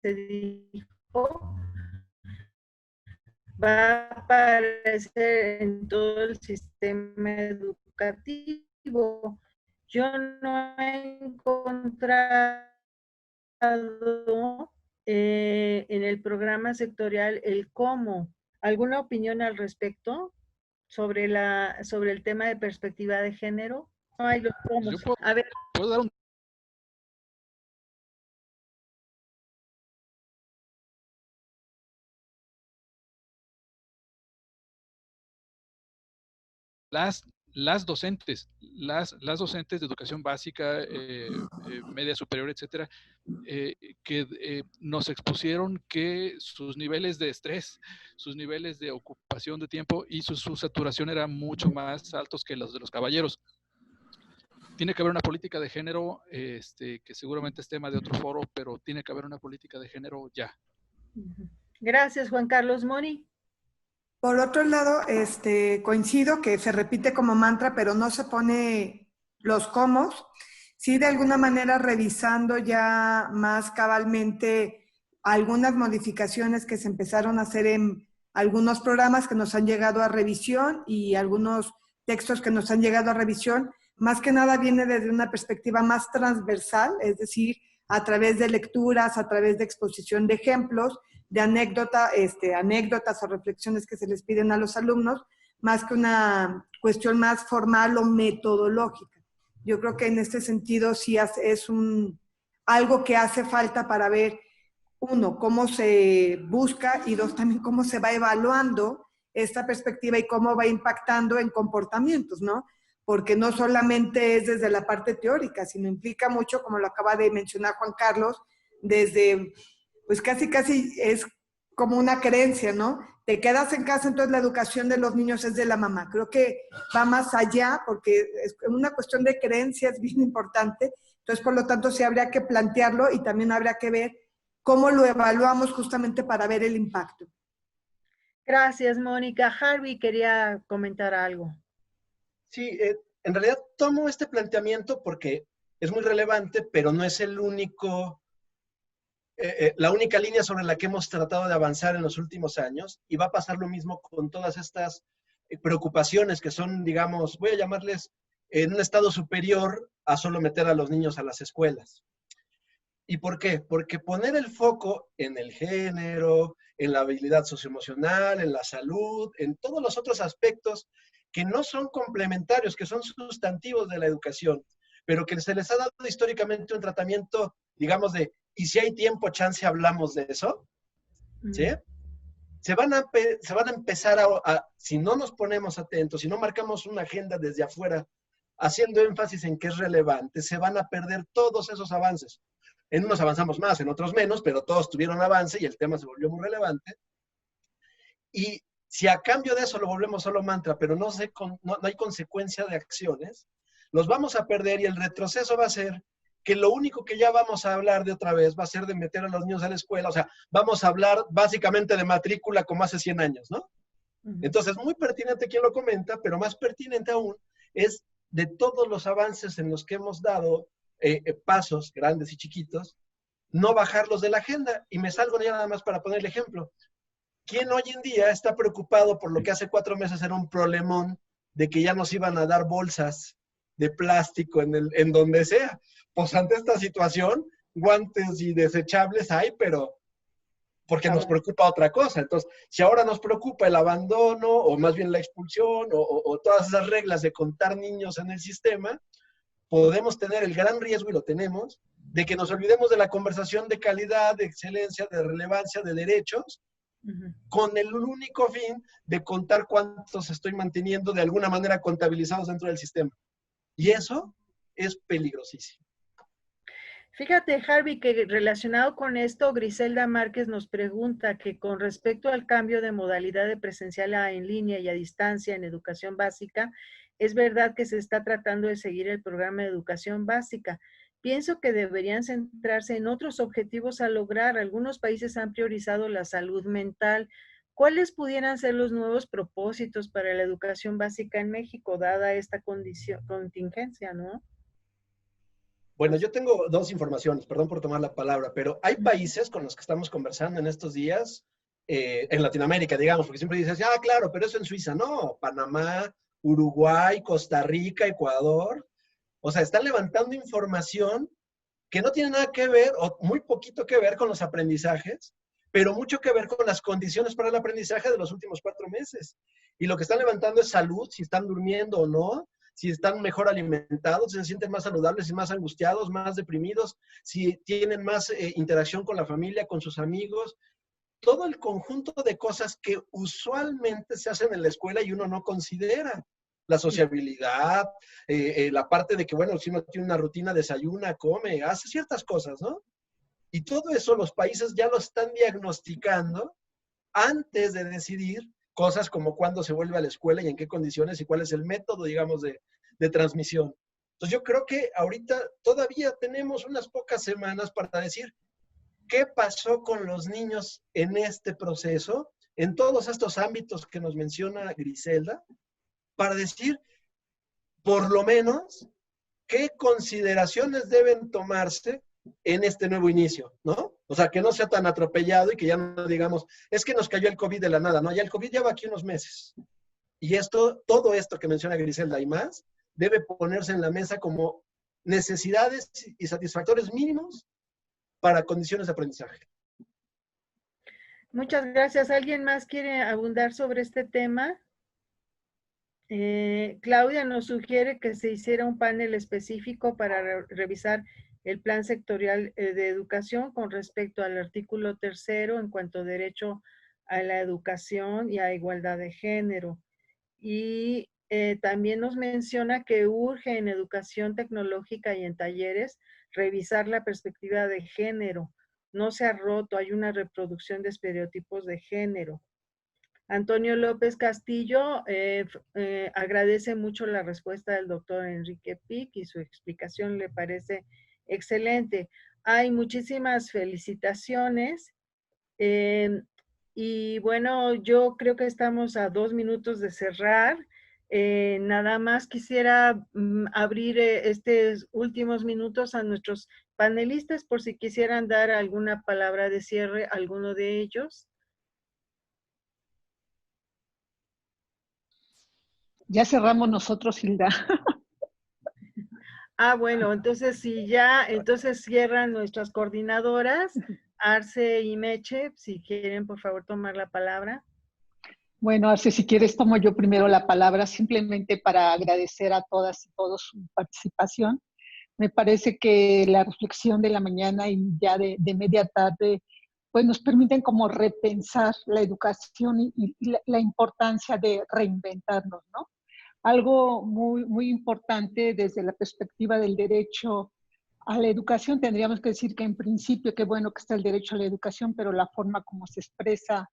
se dijo, va a aparecer en todo el sistema educativo. Yo no he encontrado en el programa sectorial el cómo. ¿Alguna opinión al respecto sobre el tema de perspectiva de género? No hay los cómo. A ver. ¿Puedo dar un... Las docentes de educación básica, media superior, etcétera, que nos expusieron que sus niveles de estrés, sus niveles de ocupación de tiempo y su saturación eran mucho más altos que los de los caballeros. Tiene que haber una política de género, que seguramente es tema de otro foro, pero tiene que haber una política de género ya. Gracias, Juan Carlos. Moni. Por otro lado, coincido que se repite como mantra, pero no se pone los cómo. Sí, de alguna manera revisando ya más cabalmente algunas modificaciones que se empezaron a hacer en algunos programas que nos han llegado a revisión y algunos textos que nos han llegado a revisión, más que nada viene desde una perspectiva más transversal, es decir, a través de lecturas, a través de exposición de ejemplos, de anécdotas o reflexiones que se les piden a los alumnos, más que una cuestión más formal o metodológica. Yo creo que en este sentido sí es algo que hace falta para ver, uno, cómo se busca y dos, también cómo se va evaluando esta perspectiva y cómo va impactando en comportamientos, ¿no? Porque no solamente es desde la parte teórica, sino implica mucho, como lo acaba de mencionar Juan Carlos, desde, pues casi es como una creencia, ¿no? Te quedas en casa, entonces la educación de los niños es de la mamá. Creo que va más allá porque es una cuestión de creencias bien importante. Entonces, por lo tanto, sí habría que plantearlo y también habría que ver cómo lo evaluamos justamente para ver el impacto. Gracias, Mónica. Harvey quería comentar algo. Sí, en realidad tomo este planteamiento porque es muy relevante, pero no es el único, la única línea sobre la que hemos tratado de avanzar en los últimos años, y va a pasar lo mismo con todas estas preocupaciones que son, digamos, voy a llamarles en un estado superior a solo meter a los niños a las escuelas. ¿Y por qué? Porque poner el foco en el género, en la habilidad socioemocional, en la salud, en todos los otros aspectos que no son complementarios, que son sustantivos de la educación, pero que se les ha dado históricamente un tratamiento, digamos, de, y si hay tiempo, chance, hablamos de eso, ¿sí? Se van a empezar si no nos ponemos atentos, si no marcamos una agenda desde afuera, haciendo énfasis en que es relevante, se van a perder todos esos avances. En unos avanzamos más, en otros menos, pero todos tuvieron avance y el tema se volvió muy relevante. Y si a cambio de eso lo volvemos solo mantra, pero no hay consecuencia de acciones, los vamos a perder y el retroceso va a ser que lo único que ya vamos a hablar de otra vez va a ser de meter a los niños a la escuela. O sea, vamos a hablar básicamente de matrícula como hace 100 años, ¿no? Entonces, muy pertinente quien lo comenta, pero más pertinente aún es de todos los avances en los que hemos dado pasos grandes y chiquitos, no bajarlos de la agenda. Y me salgo ya nada más para poner el ejemplo. ¿Quién hoy en día está preocupado por lo que hace 4 meses era un problemón de que ya nos iban a dar bolsas de plástico en donde sea? Pues ante esta situación, guantes y desechables hay, pero porque nos preocupa otra cosa. Entonces, si ahora nos preocupa el abandono, o más bien la expulsión, o todas esas reglas de contar niños en el sistema, podemos tener el gran riesgo, y lo tenemos, de que nos olvidemos de la conversación de calidad, de excelencia, de relevancia, de derechos, con el único fin de contar cuántos estoy manteniendo de alguna manera contabilizados dentro del sistema. Y eso es peligrosísimo. Fíjate, Harvey, que relacionado con esto, Griselda Márquez nos pregunta que con respecto al cambio de modalidad de presencial a en línea y a distancia en educación básica, es verdad que se está tratando de seguir el programa de educación básica. Pienso que deberían centrarse en otros objetivos a lograr. Algunos países han priorizado la salud mental. ¿Cuáles pudieran ser los nuevos propósitos para la educación básica en México, dada esta contingencia, no? Bueno, yo tengo 2 informaciones, perdón por tomar la palabra, pero hay países con los que estamos conversando en estos días, en Latinoamérica, digamos, porque siempre dices, ah, claro, pero eso en Suiza. No, Panamá, Uruguay, Costa Rica, Ecuador. O sea, están levantando información que no tiene nada que ver, o muy poquito que ver con los aprendizajes, pero mucho que ver con las condiciones para el aprendizaje de los últimos 4 meses. Y lo que están levantando es salud, si están durmiendo o no, si están mejor alimentados, si se sienten más saludables y más angustiados, más deprimidos, si tienen más interacción con la familia, con sus amigos. Todo el conjunto de cosas que usualmente se hacen en la escuela y uno no considera. La sociabilidad, la parte de que, bueno, si uno tiene una rutina, desayuna, come, hace ciertas cosas, ¿no? Y todo eso los países ya lo están diagnosticando antes de decidir cosas como cuándo se vuelve a la escuela y en qué condiciones y cuál es el método, digamos, de transmisión. Entonces yo creo que ahorita todavía tenemos unas pocas semanas para decir qué pasó con los niños en este proceso, en todos estos ámbitos que nos menciona Griselda, para decir, por lo menos, qué consideraciones deben tomarse en este nuevo inicio, ¿no? O sea, que no sea tan atropellado y que ya no digamos, es que nos cayó el COVID de la nada, ¿no? Ya el COVID lleva aquí unos meses. Y todo esto que menciona Griselda y más, debe ponerse en la mesa como necesidades y satisfactores mínimos para condiciones de aprendizaje. Muchas gracias. ¿Alguien más quiere abundar sobre este tema? Claudia nos sugiere que se hiciera un panel específico para revisar el plan sectorial de educación con respecto al artículo 3 en cuanto a derecho a la educación y a igualdad de género. Y también nos menciona que urge en educación tecnológica y en talleres revisar la perspectiva de género. No se ha roto, hay una reproducción de estereotipos de género. Antonio López Castillo agradece mucho la respuesta del doctor Enrique Pic y su explicación le parece excelente. Hay muchísimas felicitaciones y bueno, yo creo que estamos a 2 minutos de cerrar. Nada más quisiera abrir estos últimos minutos a nuestros panelistas por si quisieran dar alguna palabra de cierre, alguno de ellos. Ya cerramos nosotros, Hilda. Bueno, entonces si ya, entonces cierran nuestras coordinadoras, Arce y Meche, si quieren por favor tomar la palabra. Bueno, Arce, si quieres tomo yo primero la palabra, simplemente para agradecer a todas y todos su participación. Me parece que la reflexión de la mañana y ya de media tarde, pues nos permiten como repensar la educación y la importancia de reinventarnos, ¿no? Algo muy, muy importante desde la perspectiva del derecho a la educación, tendríamos que decir que en principio, qué bueno que está el derecho a la educación, pero la forma como se expresa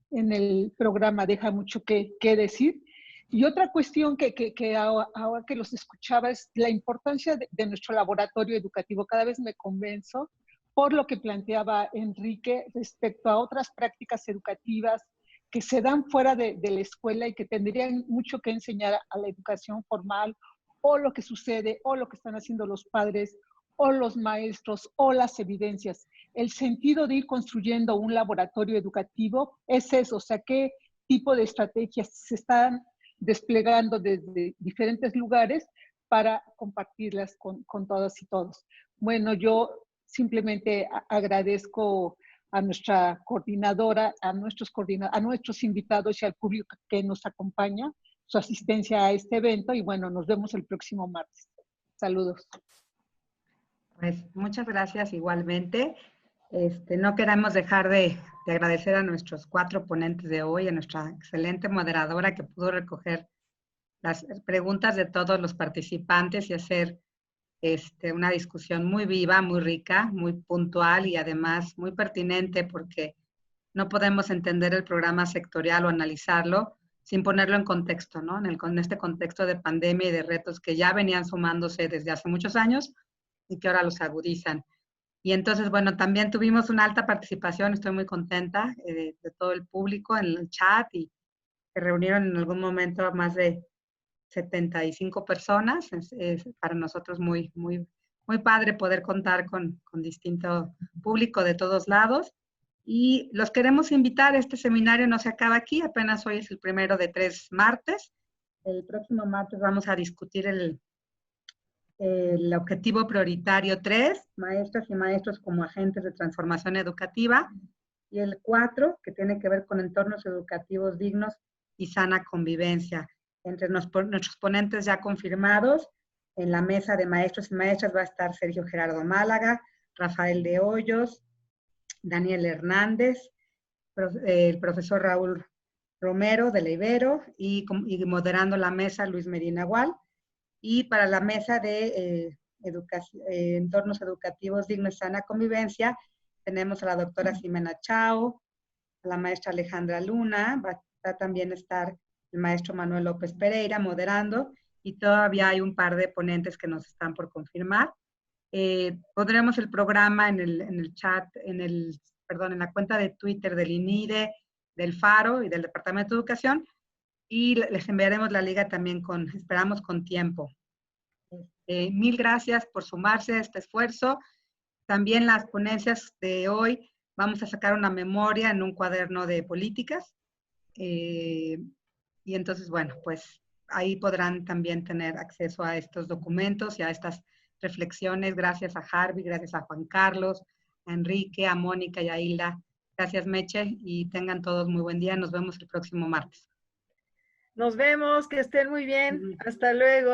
en el programa deja mucho que decir. Y otra cuestión que ahora que los escuchaba es la importancia de nuestro laboratorio educativo. Cada vez me convenzo por lo que planteaba Enrique respecto a otras prácticas educativas que se dan fuera de la escuela y que tendrían mucho que enseñar a la educación formal, o lo que sucede, o lo que están haciendo los padres, o los maestros, o las evidencias. El sentido de ir construyendo un laboratorio educativo es eso, o sea, qué tipo de estrategias se están desplegando desde diferentes lugares para compartirlas con todas y todos. Bueno, yo simplemente agradezco a nuestra coordinadora, a nuestros invitados y al público que nos acompaña, su asistencia a este evento y bueno, nos vemos el próximo martes. Saludos. Pues muchas gracias igualmente. No queremos dejar de agradecer a nuestros 4 ponentes de hoy, a nuestra excelente moderadora que pudo recoger las preguntas de todos los participantes y hacer una discusión muy viva, muy rica, muy puntual y además muy pertinente porque no podemos entender el programa sectorial o analizarlo sin ponerlo en contexto, ¿no? En este contexto de pandemia y de retos que ya venían sumándose desde hace muchos años y que ahora los agudizan. Y entonces, bueno, también tuvimos una alta participación, estoy muy contenta de todo el público en el chat y se reunieron en algún momento a más de 75 personas. Es para nosotros muy, muy, muy padre poder contar con distinto público de todos lados. Y los queremos invitar, este seminario no se acaba aquí, apenas hoy es el primero de 3 martes. El próximo martes vamos a discutir el objetivo prioritario 3, maestras y maestros como agentes de transformación educativa, y el 4, que tiene que ver con entornos educativos dignos y sana convivencia. Entre nuestros ponentes ya confirmados, en la mesa de maestros y maestras va a estar Sergio Gerardo Málaga, Rafael de Hoyos, Daniel Hernández, el profesor Raúl Romero de la Ibero y moderando la mesa Luis Medina Gual. Y para la mesa de entornos educativos dignos y sana convivencia, tenemos a la doctora Ximena Chao, a la maestra Alejandra Luna, va a también estar el maestro Manuel López Pereira moderando, y todavía hay un par de ponentes que nos están por confirmar. Pondremos el programa en el chat, en la cuenta de Twitter del INIDE, del FARO y del Departamento de Educación, y les enviaremos la liga también esperamos con tiempo. Mil gracias por sumarse a este esfuerzo. También las ponencias de hoy, vamos a sacar una memoria en un cuaderno de políticas. Y entonces, bueno, pues ahí podrán también tener acceso a estos documentos y a estas reflexiones. Gracias a Harvey, gracias a Juan Carlos, a Enrique, a Mónica y a Hilda. Gracias, Meche, y tengan todos muy buen día. Nos vemos el próximo martes. Nos vemos, que estén muy bien. Hasta luego.